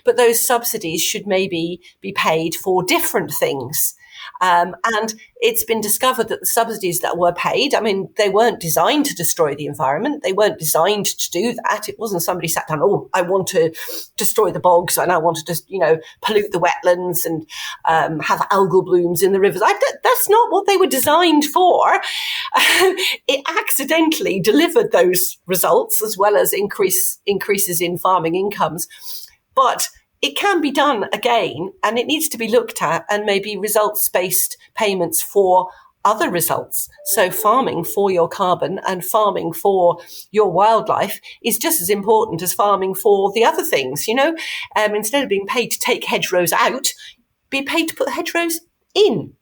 [SPEAKER 2] But those subsidies should maybe be paid for different things. And it's been discovered that the subsidies that were paid, they weren't designed to destroy the environment. They weren't designed to do that. It wasn't somebody sat down, oh, I want to destroy the bogs and I want to just, pollute the wetlands and have algal blooms in the rivers. That's not what they were designed for. It accidentally delivered those results, as well as increases in farming incomes. But it can be done again, and it needs to be looked at, and maybe results-based payments for other results. So farming for your carbon and farming for your wildlife is just as important as farming for the other things. Instead of being paid to take hedgerows out, be paid to put hedgerows in.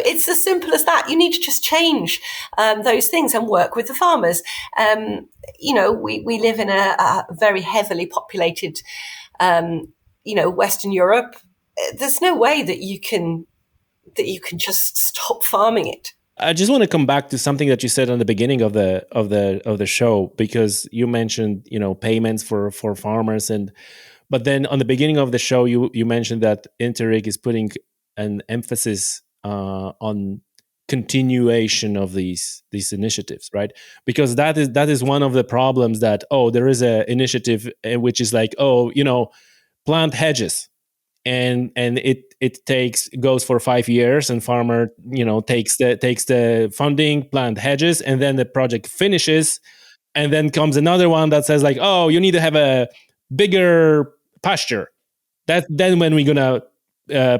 [SPEAKER 2] It's as simple as that. You need to just change those things and work with the farmers. We live in a very heavily populated, Western Europe. There's no way that you can just stop farming it.
[SPEAKER 1] I just want to come back to something that you said on the beginning of the show, because you mentioned payments for farmers, but then on the beginning of the show you mentioned that Interreg is putting an emphasis on continuation of these initiatives, right? Because that is one of the problems, that there is an initiative which is like, plant hedges, and it goes for 5 years, and farmer takes the funding, plant hedges, and then the project finishes, and then comes another one that says like, you need to have a bigger pasture. Then when we're gonna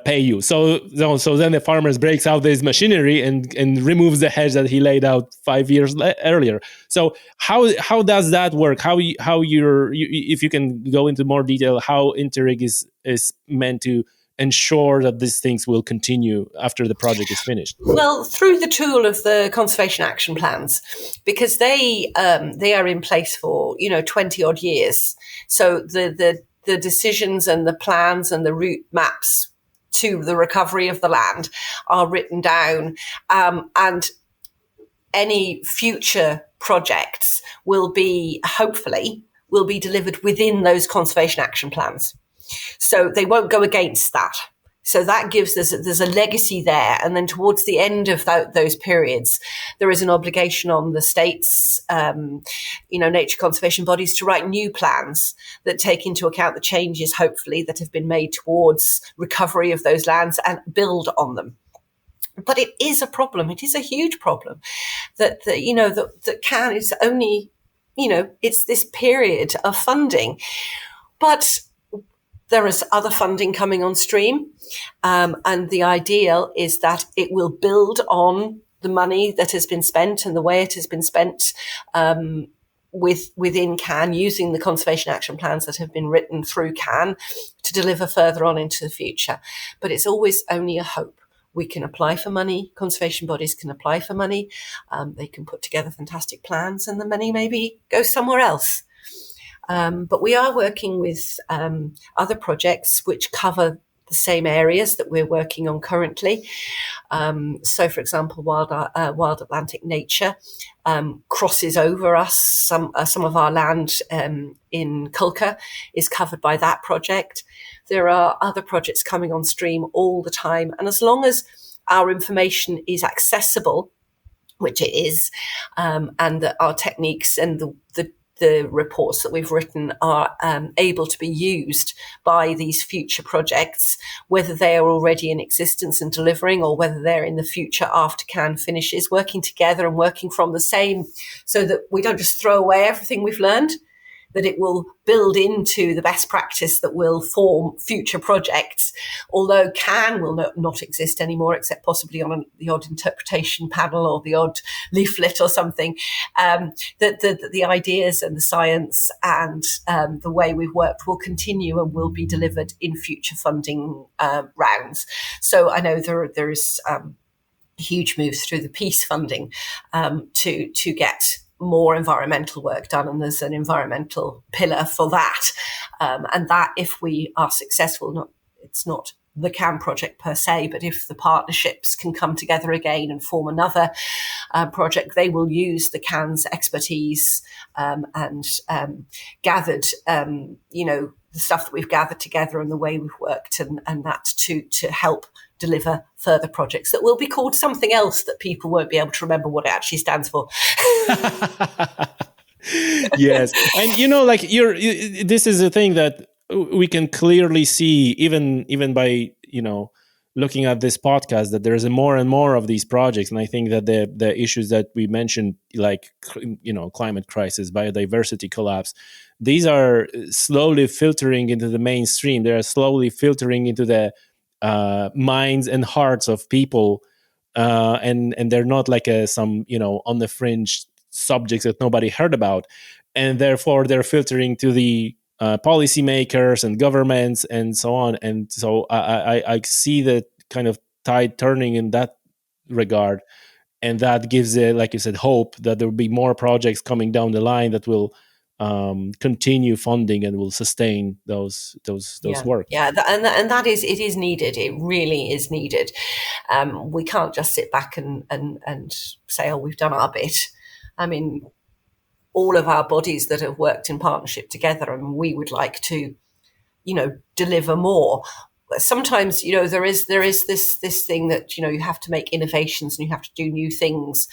[SPEAKER 1] pay you. So then the farmers breaks out this machinery and removes the hedge that he laid out 5 years earlier. So how does that work? If you can go into more detail, how Interreg is meant to ensure that these things will continue after the project is finished?
[SPEAKER 2] Well, through the tool of the conservation action plans, because they are in place for 20 odd years. So the decisions and the plans and the route maps to the recovery of the land are written down, and any future projects will be, hopefully, will be delivered within those conservation action plans. So they won't go against that. So that gives there's a legacy there. And then towards the end of those periods, there is an obligation on the states, nature conservation bodies to write new plans that take into account the changes, hopefully, that have been made towards recovery of those lands and build on them. But it is a problem. It is a huge problem that CANN is only, it's this period of funding. But there is other funding coming on stream. And the ideal is that it will build on the money that has been spent and the way it has been spent within CANN, using the conservation action plans that have been written through CANN to deliver further on into the future. But it's always only a hope. We can apply for money. Conservation bodies can apply for money. They can put together fantastic plans, and the money maybe goes somewhere else. But we are working with other projects which cover the same areas that we're working on currently. So, for example, Wild Atlantic Nature crosses over us. Some of our land in Culca is covered by that project. There are other projects coming on stream all the time. And as long as our information is accessible, which it is, and that our techniques and the reports that we've written are able to be used by these future projects, whether they are already in existence and delivering, or whether they're in the future after CANN finishes, working together and working from the same, so that we don't just throw away everything we've learned, that it will build into the best practice that will form future projects. Although CANN will not exist anymore, except possibly on the odd interpretation panel or the odd leaflet or something, that the ideas and the science and the way we've worked will continue and will be delivered in future funding rounds. So I know there is huge moves through the peace funding to get more environmental work done, and there's an environmental pillar for that, and that, if we are successful, it's not the CANN project per se, but if the partnerships can come together again and form another project, they will use the CANN's expertise and gathered, the stuff that we've gathered together and the way we've worked, and that to help deliver further projects that will be called something else that people won't be able to remember what it actually stands for.
[SPEAKER 1] Yes. And this is a thing that we can clearly see even by looking at this podcast, that there's more and more of these projects. And I think that the issues that we mentioned, like climate crisis, biodiversity collapse, these are slowly filtering into the mainstream. They are slowly filtering into the minds and hearts of people, and they're not like some on the fringe subjects that nobody heard about, and therefore they're filtering to the policymakers and governments and so on. And so I see the kind of tide turning in that regard, and that gives like you said, hope that there will be more projects coming down the line that will continue funding and will sustain those work.
[SPEAKER 2] Yeah, and that is, it is needed. It really is needed. We can't just sit back and say, oh, we've done our bit. I mean, all of our bodies that have worked in partnership together, and we would like to, deliver more. Sometimes, there is this thing that, you have to make innovations and you have to do new things.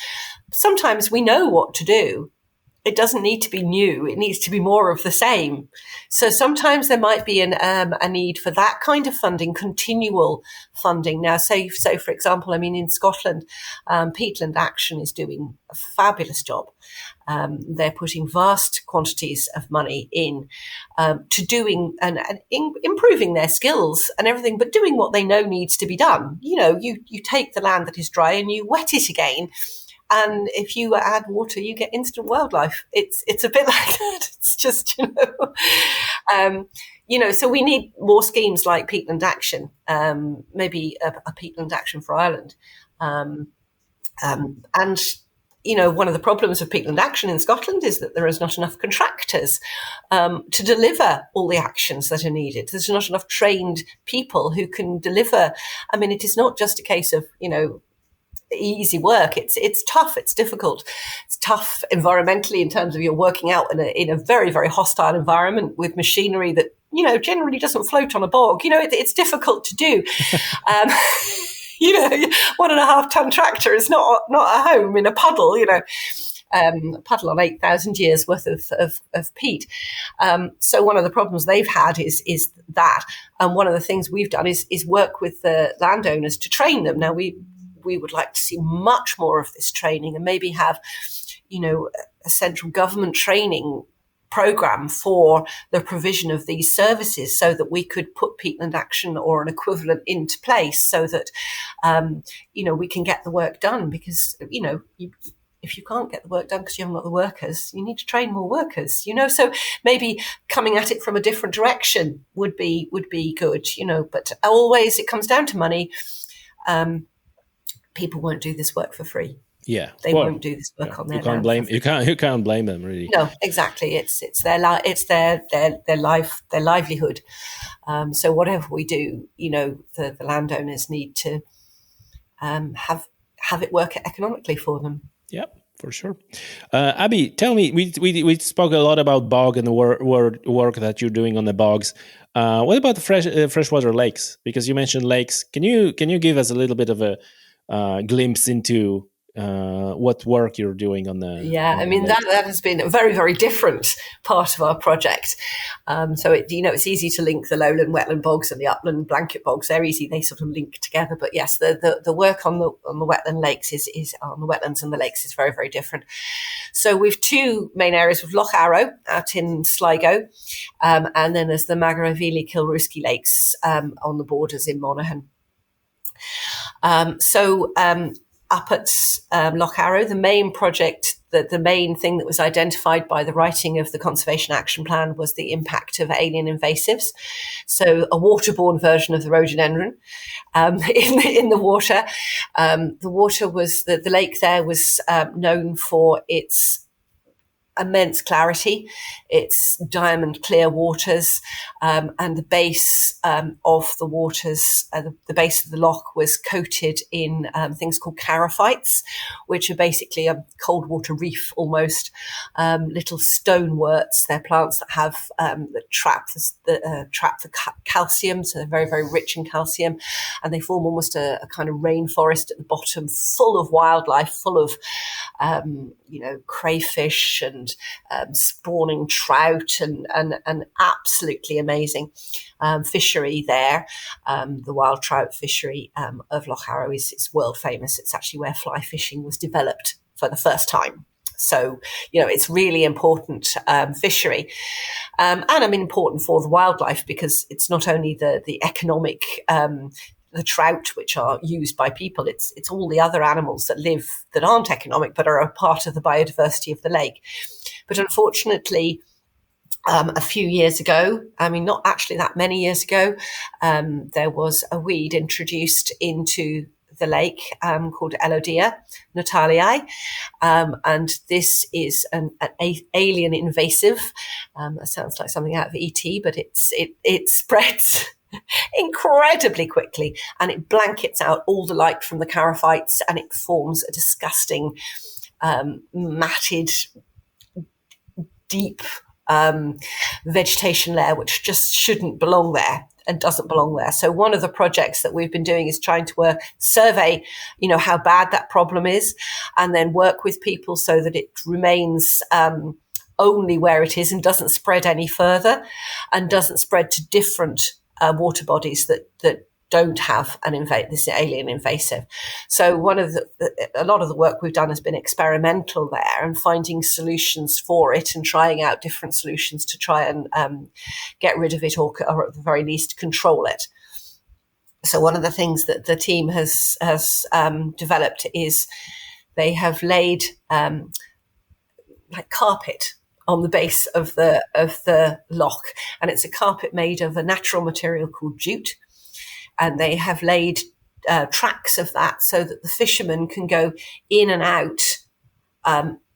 [SPEAKER 2] Sometimes we know what to do. It doesn't need to be new. It needs to be more of the same. So sometimes there might be a need for that kind of funding, continual funding. Now, say for example, in Scotland, Peatland Action is doing a fabulous job. They're putting vast quantities of money in to doing and improving their skills and everything, but doing what they know needs to be done. You take the land that is dry and you wet it again. And if you add water, you get instant wildlife. It's a bit like that. It's just, so we need more schemes like Peatland Action, maybe a Peatland Action for Ireland. And one of the problems of peatland action in Scotland is that there is not enough contractors to deliver all the actions that are needed. There's not enough trained people who can deliver. I mean, it is not just a case of, easy work. It's tough. It's difficult. It's tough environmentally in terms of you're working out in a very, very hostile environment with machinery that, generally doesn't float on a bog. It's difficult to do. 1.5 ton tractor is not a home in a puddle, a puddle on 8,000 years worth of peat. So one of the problems they've had is that. And one of the things we've done is work with the landowners to train them. Now we would like to see much more of this training and maybe have, a central government training program for the provision of these services so that we could put peatland action or an equivalent into place so that, we can get the work done because, if you can't get the work done because you haven't got the workers, you need to train more workers, so maybe coming at it from a different direction would be good, but always it comes down to money. People won't do this work for free.
[SPEAKER 1] Yeah,
[SPEAKER 2] they won't do this work on their
[SPEAKER 1] land. You can't blame them, really.
[SPEAKER 2] No, exactly. It's their livelihood. So whatever we do, the landowners need to have it work economically for them.
[SPEAKER 1] Yep, for sure. Abby, tell me, we spoke a lot about bog and the work that you're doing on the bogs. What about the freshwater lakes? Because you mentioned lakes. Can you give us a little bit of a glimpse into what work you're doing on the
[SPEAKER 2] that has been a very, very different part of our project. So it's easy to link the lowland wetland bogs and the upland blanket bogs. They're easy, they sort of link together. But yes, the work on the wetland lakes is on the wetlands and the lakes is very, very different. So we've two main areas with Loch Arrow out in Sligo, and then there's the Magaravili Kilruski Lakes on the borders in Monaghan. Up at Loch Arrow, the main project, the main thing that was identified by the writing of the Conservation Action Plan was the impact of alien invasives. So a waterborne version of the rhododendron in the water. The water was, the lake there was known for its immense clarity, its diamond clear waters, and the base of the waters, the base of the loch was coated in things called charophytes, which are basically a cold water reef almost, little stoneworts. They're plants that have that trap the calcium, so they're very, very rich in calcium, and they form almost a kind of rainforest at the bottom, full of wildlife, full of crayfish and spawning trout and absolutely amazing fishery there. The wild trout fishery of Loch Arrow is world famous. It's actually where fly fishing was developed for the first time. So, it's really important fishery. And important for the wildlife because it's not only the economic the trout, which are used by people, it's all the other animals that aren't economic but are a part of the biodiversity of the lake. But unfortunately, a few years ago, not actually that many years ago, there was a weed introduced into the lake called Elodea nataliae, and this is an alien invasive. That sounds like something out of ET, but it spreads incredibly quickly, and it blankets out all the light from the charophytes, and it forms a disgusting matted, deep vegetation layer, which just shouldn't belong there and doesn't belong there. So one of the projects that we've been doing is trying to survey, how bad that problem is, and then work with people so that it remains only where it is and doesn't spread any further and doesn't spread to different water bodies that don't have this alien invasive. So a lot of the work we've done has been experimental there and finding solutions for it and trying out different solutions to try and get rid of it or at the very least control it. So one of the things that the team has developed is they have laid like carpet on the base of the loch, and it's a carpet made of a natural material called jute. And they have laid tracks of that so that the fishermen can go in and out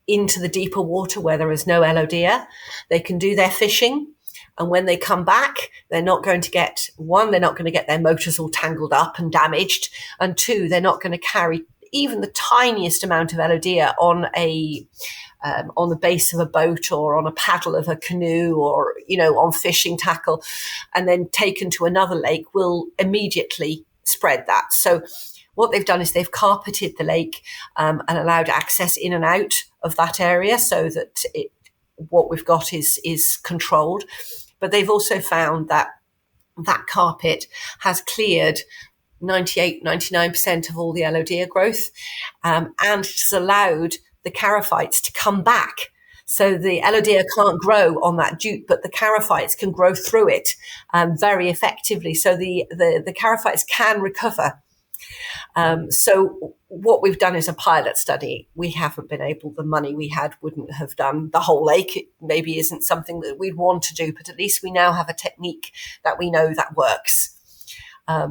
[SPEAKER 2] into the deeper water where there is no LODA. They can do their fishing. And when they come back, they're not going to get, one, they're not going to get their motors all tangled up and damaged. And two, they're not going to carry even the tiniest amount of LODA on the base of a boat or on a paddle of a canoe or, on fishing tackle, and then taken to another lake will immediately spread that. So what they've done is they've carpeted the lake and allowed access in and out of that area so that what we've got is controlled. But they've also found that carpet has cleared 98, 99% of all the LODA growth, and it's allowed the charophytes to come back. So the LODA can't grow on that jute, but the charophytes can grow through it very effectively. So the charophytes can recover. So what we've done is a pilot study. We haven't been able, the money we had wouldn't have done the whole lake. It maybe isn't something that we'd want to do, but at least we now have a technique that we know that works.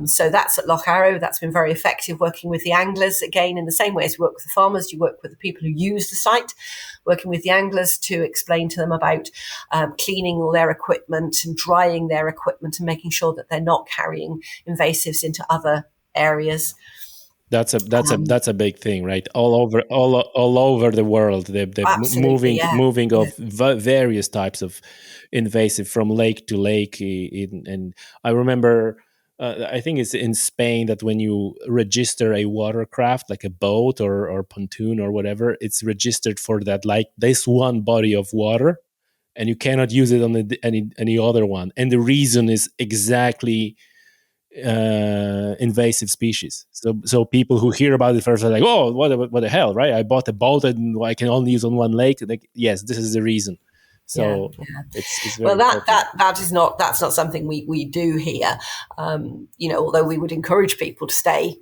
[SPEAKER 2] So that's at Loch Arrow. That's been very effective, working with the anglers. Again, in the same way as you work with the farmers, you work with the people who use the site, working with the anglers to explain to them about cleaning all their equipment and drying their equipment and making sure that they're not carrying invasives into other areas.
[SPEAKER 1] That's a big thing, right? All over the world, they're moving of various types of invasive from lake to lake. And I remember, I think it's in Spain, that when you register a watercraft, like a boat or pontoon or whatever, it's registered for that, like this one body of water, and you cannot use it on any other one. And the reason is exactly invasive species. So people who hear about it first are like, oh, what the hell, right? I bought a boat and I can only use on one lake. Like, yes, this is the reason. So it's very
[SPEAKER 2] that's not something we do here. Although we would encourage people to stay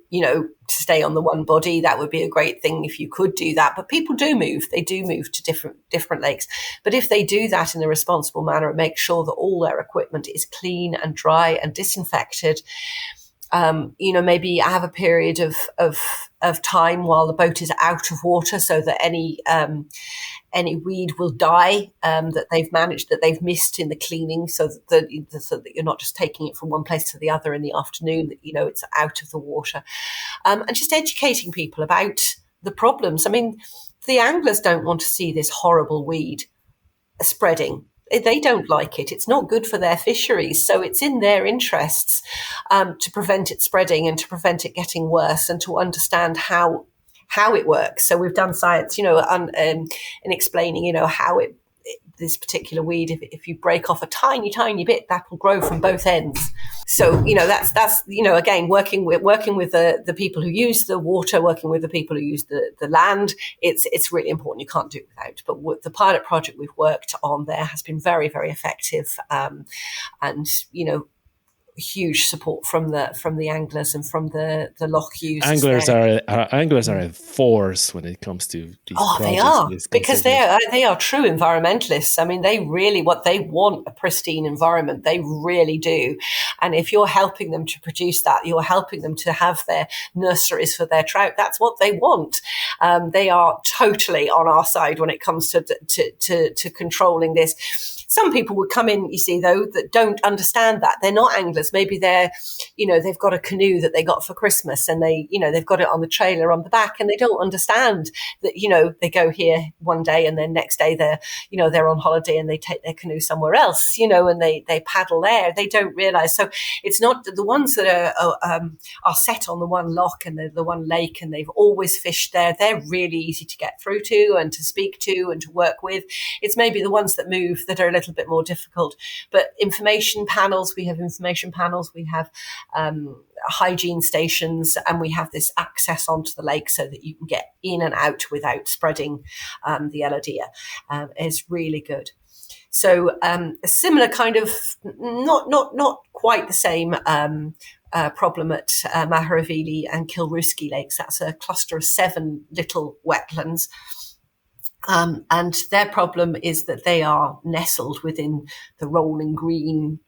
[SPEAKER 2] on the one body, that would be a great thing if you could do that. But people do move. They do move to different lakes. But if they do that in a responsible manner and make sure that all their equipment is clean and dry and disinfected, maybe have a period of time while the boat is out of water, so that any weed will die that they've missed in the cleaning, so that you're not just taking it from one place to the other in the afternoon, that it's out of the water, and just educating people about the problems. I mean, the anglers don't want to see this horrible weed spreading. They don't like it. It's not good for their fisheries. So it's in their interests to prevent it spreading and to prevent it getting worse, and to understand how it works. So we've done science, in explaining, how this particular weed, if you break off a tiny, tiny bit, that will grow from both ends. So, that's again, working with the people who use the water, working with the people who use the land. It's really important. You can't do it without. But with the pilot project we've worked on there has been very, very effective. And huge support from the anglers and from the loch users.
[SPEAKER 1] Anglers are a force when it comes to these projects.
[SPEAKER 2] They are, because they are true environmentalists. I mean, they really, what they want, a pristine environment. They really do. And if you're helping them to produce that, you're helping them to have their nurseries for their trout. That's what they want. They are totally on our side when it comes to controlling this. Some people would come in, you see, though, that don't understand that. They're not anglers. Maybe they're, they've got a canoe that they got for Christmas, and they've got it on the trailer on the back, and they don't understand that, they go here one day and then next day they're on holiday and they take their canoe somewhere else, and they paddle there. They don't realize. So it's not the ones that are set on the one loch and the one lake, and they've always fished there. They're really easy to get through to and to speak to and to work with. It's maybe the ones that move that are a little bit more difficult. But we have information panels, we have hygiene stations, and we have this access onto the lake so that you can get in and out without spreading the LODA. Is really good. So a similar kind of, not quite the same problem at Maharavili and Kilruski lakes. That's a cluster of 7 little wetlands. And their problem is that they are nestled within the rolling green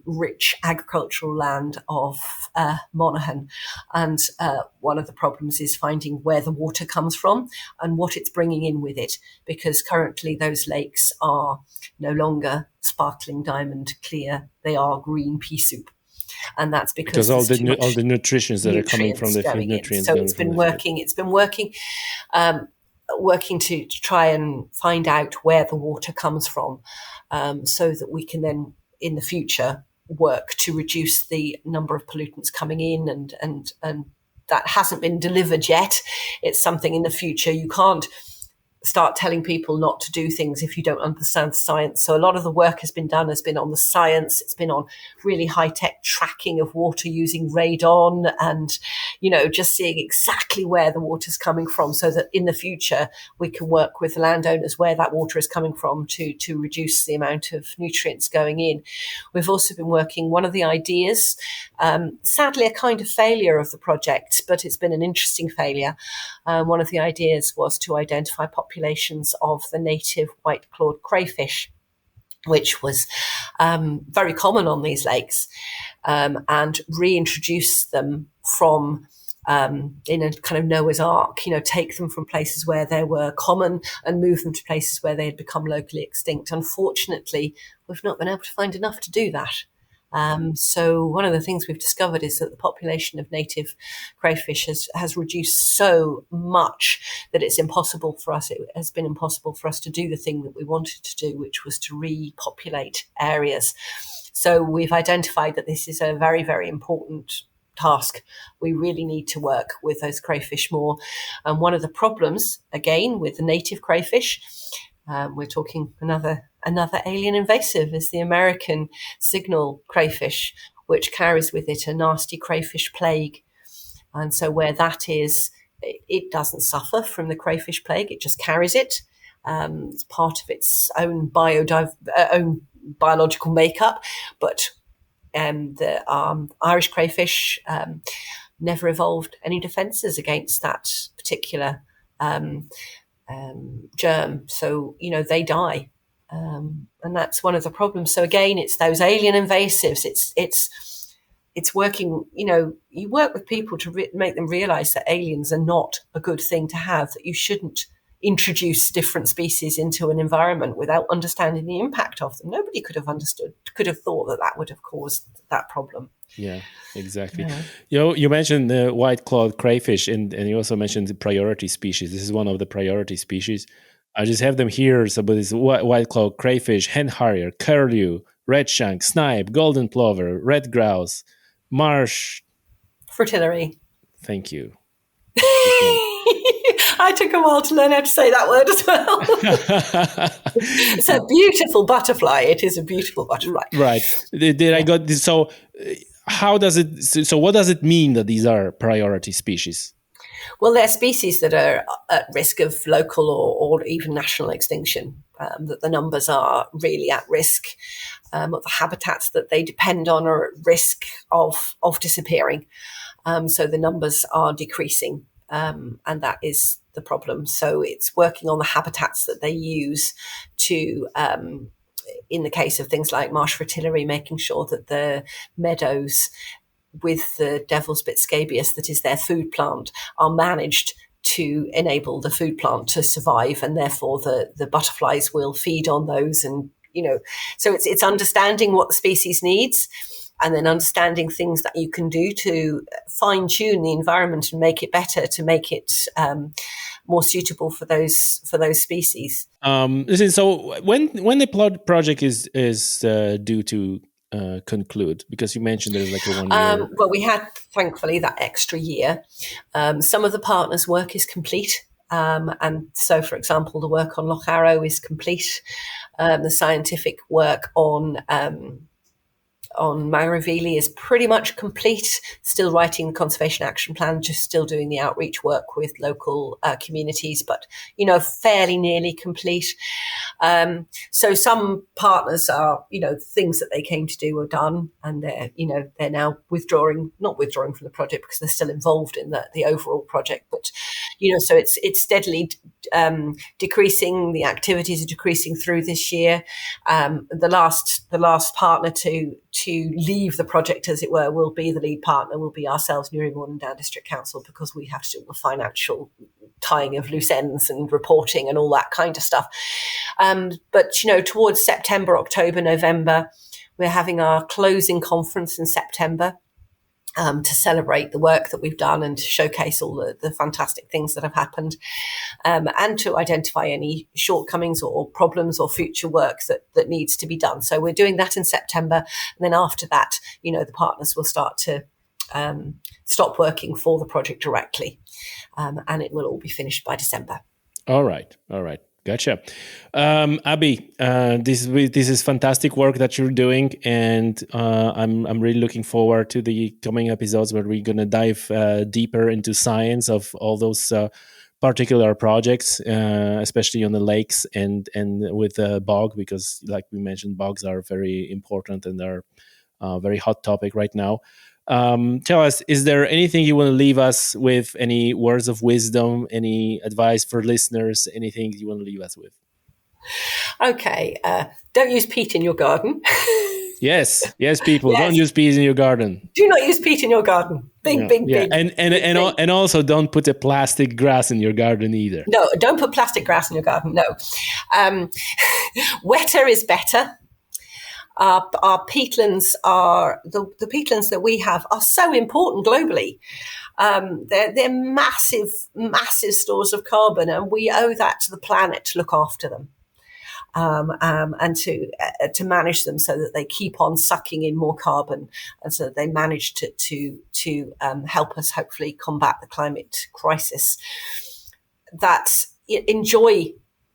[SPEAKER 2] rich agricultural land of Monaghan. And one of the problems is finding where the water comes from and what it's bringing in with it, because currently those lakes are no longer sparkling diamond clear, they are green pea soup. And that's because
[SPEAKER 1] all the nutrients that are coming from the food nutrients.
[SPEAKER 2] So it's been working to try and find out where the water comes from, so that we can then in the future work to reduce the number of pollutants coming in, and that hasn't been delivered yet. It's something in the future. You can't start telling people not to do things if you don't understand science. So a lot of the work has been on the science. It's been on really high-tech tracking of water using radon and, just seeing exactly where the water's coming from, so that in the future we can work with landowners where that water is coming from to reduce the amount of nutrients going in. We've also been working, one of the ideas, sadly a kind of failure of the project, but it's been an interesting failure. One of the ideas was to identify populations of the native white-clawed crayfish, which was very common on these lakes, and reintroduce them from in a kind of Noah's Ark, take them from places where they were common and move them to places where they had become locally extinct. Unfortunately, we've not been able to find enough to do that. So one of the things we've discovered is that the population of native crayfish has reduced so much that it has been impossible for us to do the thing that we wanted to do, which was to repopulate areas. So we've identified that this is a very, very important task. We really need to work with those crayfish more. And one of the problems, again, with the native crayfish, we're talking another alien invasive, is the American signal crayfish, which carries with it a nasty crayfish plague. And so where that is, it doesn't suffer from the crayfish plague, it just carries it. It's part of its own biological makeup, but the Irish crayfish never evolved any defences against that particular germ. So, they die. And that's one of the problems. So again, it's those alien invasives. It's working, you work with people to make them realise that aliens are not a good thing to have, that you shouldn't introduce different species into an environment without understanding the impact of them. Nobody could have thought that would have caused that problem.
[SPEAKER 1] Yeah, exactly. Yeah. You mentioned the white-clawed crayfish, and you also mentioned the priority species. This is one of the priority species. I just have them here. So, but it's white-clawed crayfish, hen harrier, curlew, redshank, snipe, golden plover, red grouse, marsh
[SPEAKER 2] fritillary.
[SPEAKER 1] Thank you.
[SPEAKER 2] I took a while to learn how to say that word as well. It's a beautiful butterfly. It is a beautiful butterfly.
[SPEAKER 1] Right. I got this? So how does it? So what does it mean that these are priority species?
[SPEAKER 2] Well, they're species that are at risk of local or even national extinction. That the numbers are really at risk. The habitats that they depend on are at risk of disappearing. So the numbers are decreasing. And that is the problem. So it's working on the habitats that they use to, in the case of things like marsh fritillary, making sure that the meadows with the devil's bit scabious, that is their food plant, are managed to enable the food plant to survive, and therefore the butterflies will feed on those. And, so it's understanding what the species needs, and then understanding things that you can do to fine-tune the environment and make it better, to make it more suitable for those species.
[SPEAKER 1] So when the project is due to conclude, because you mentioned there's like a 1 year.
[SPEAKER 2] Well, we had thankfully that extra year. Some of the partners' work is complete. And so, for example, the work on Loch Arrow is complete. The scientific work on Maravilli is pretty much complete, still writing the conservation action plan, just still doing the outreach work with local communities, but, fairly nearly complete. So some partners are, things that they came to do are done, and they're now not withdrawing from the project because they're still involved in the overall project. But, so it's steadily decreasing. The activities are decreasing through this year. The last partner to leave the project, as it were, will be the lead partner, will be ourselves, Newry Mourne and Down District Council, because we have to do the financial tying of loose ends and reporting and all that kind of stuff. But towards September, October, November, we're having our closing conference in September. To celebrate the work that we've done and to showcase all the fantastic things that have happened, and to identify any shortcomings or problems or future work that needs to be done. So we're doing that in September. And then after that, the partners will start to stop working for the project directly. And it will all be finished by December.
[SPEAKER 1] All right. Gotcha. Abby, this is fantastic work that you're doing, and I'm really looking forward to the coming episodes where we're going to dive deeper into science of all those particular projects, especially on the lakes and with bog, because like we mentioned, bogs are very important and they're a very hot topic right now. Tell us, is there anything you want to leave us with? Any words of wisdom, any advice for listeners, anything you want to leave us with?
[SPEAKER 2] Okay. Don't use peat in your garden.
[SPEAKER 1] Yes, people, yes. Don't use peat in your garden.
[SPEAKER 2] Do not use peat in your garden. Big.
[SPEAKER 1] And also don't put a plastic grass in your garden either.
[SPEAKER 2] No, don't put plastic grass in your garden. No. Wetter is better. Our peatlands are the peatlands that we have are so important globally. They're massive stores of carbon, and we owe that to the planet to look after them, and to manage them so that they keep on sucking in more carbon, and so that they manage to help us hopefully combat the climate crisis. That enjoy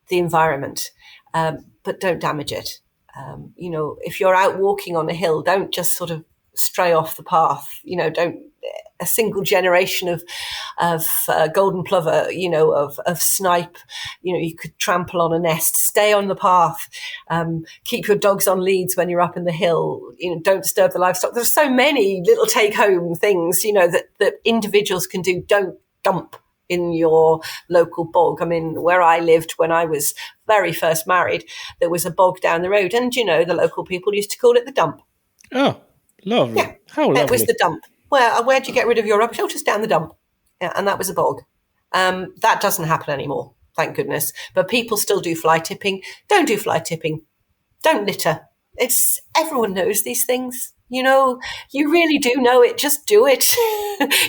[SPEAKER 2] the environment, but don't damage it. If you're out walking on a hill, don't just sort of stray off the path. Don't a single generation of golden plover, of snipe, you could trample on a nest. Stay on the path. Keep your dogs on leads when you're up in the hill. Don't disturb the livestock. There's so many little take-home things, that individuals can do. Don't dump in your local bog. I mean, where I lived when I was very first married, there was a bog down the road, and the local people used to call it the dump.
[SPEAKER 1] Oh, lovely.
[SPEAKER 2] Yeah.
[SPEAKER 1] How lovely.
[SPEAKER 2] It was the dump. Where'd you get rid of your rubbish? Oh, just down the dump. Yeah, and that was a bog. That doesn't happen anymore, thank goodness. But people still do fly tipping. Don't do fly tipping. Don't litter. Everyone knows these things. You really do know it. Just do it.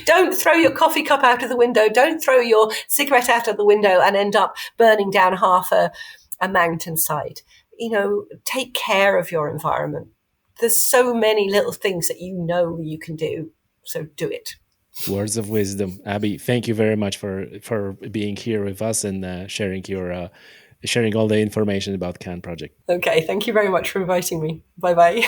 [SPEAKER 2] Don't throw your coffee cup out of the window. Don't throw your cigarette out of the window and end up burning down half a mountainside. Take care of your environment. There's so many little things that you can do. So do it.
[SPEAKER 1] Words of wisdom. Abby, thank you very much for being here with us and sharing all the information about CANN Project.
[SPEAKER 2] Okay, thank you very much for inviting me. Bye-bye.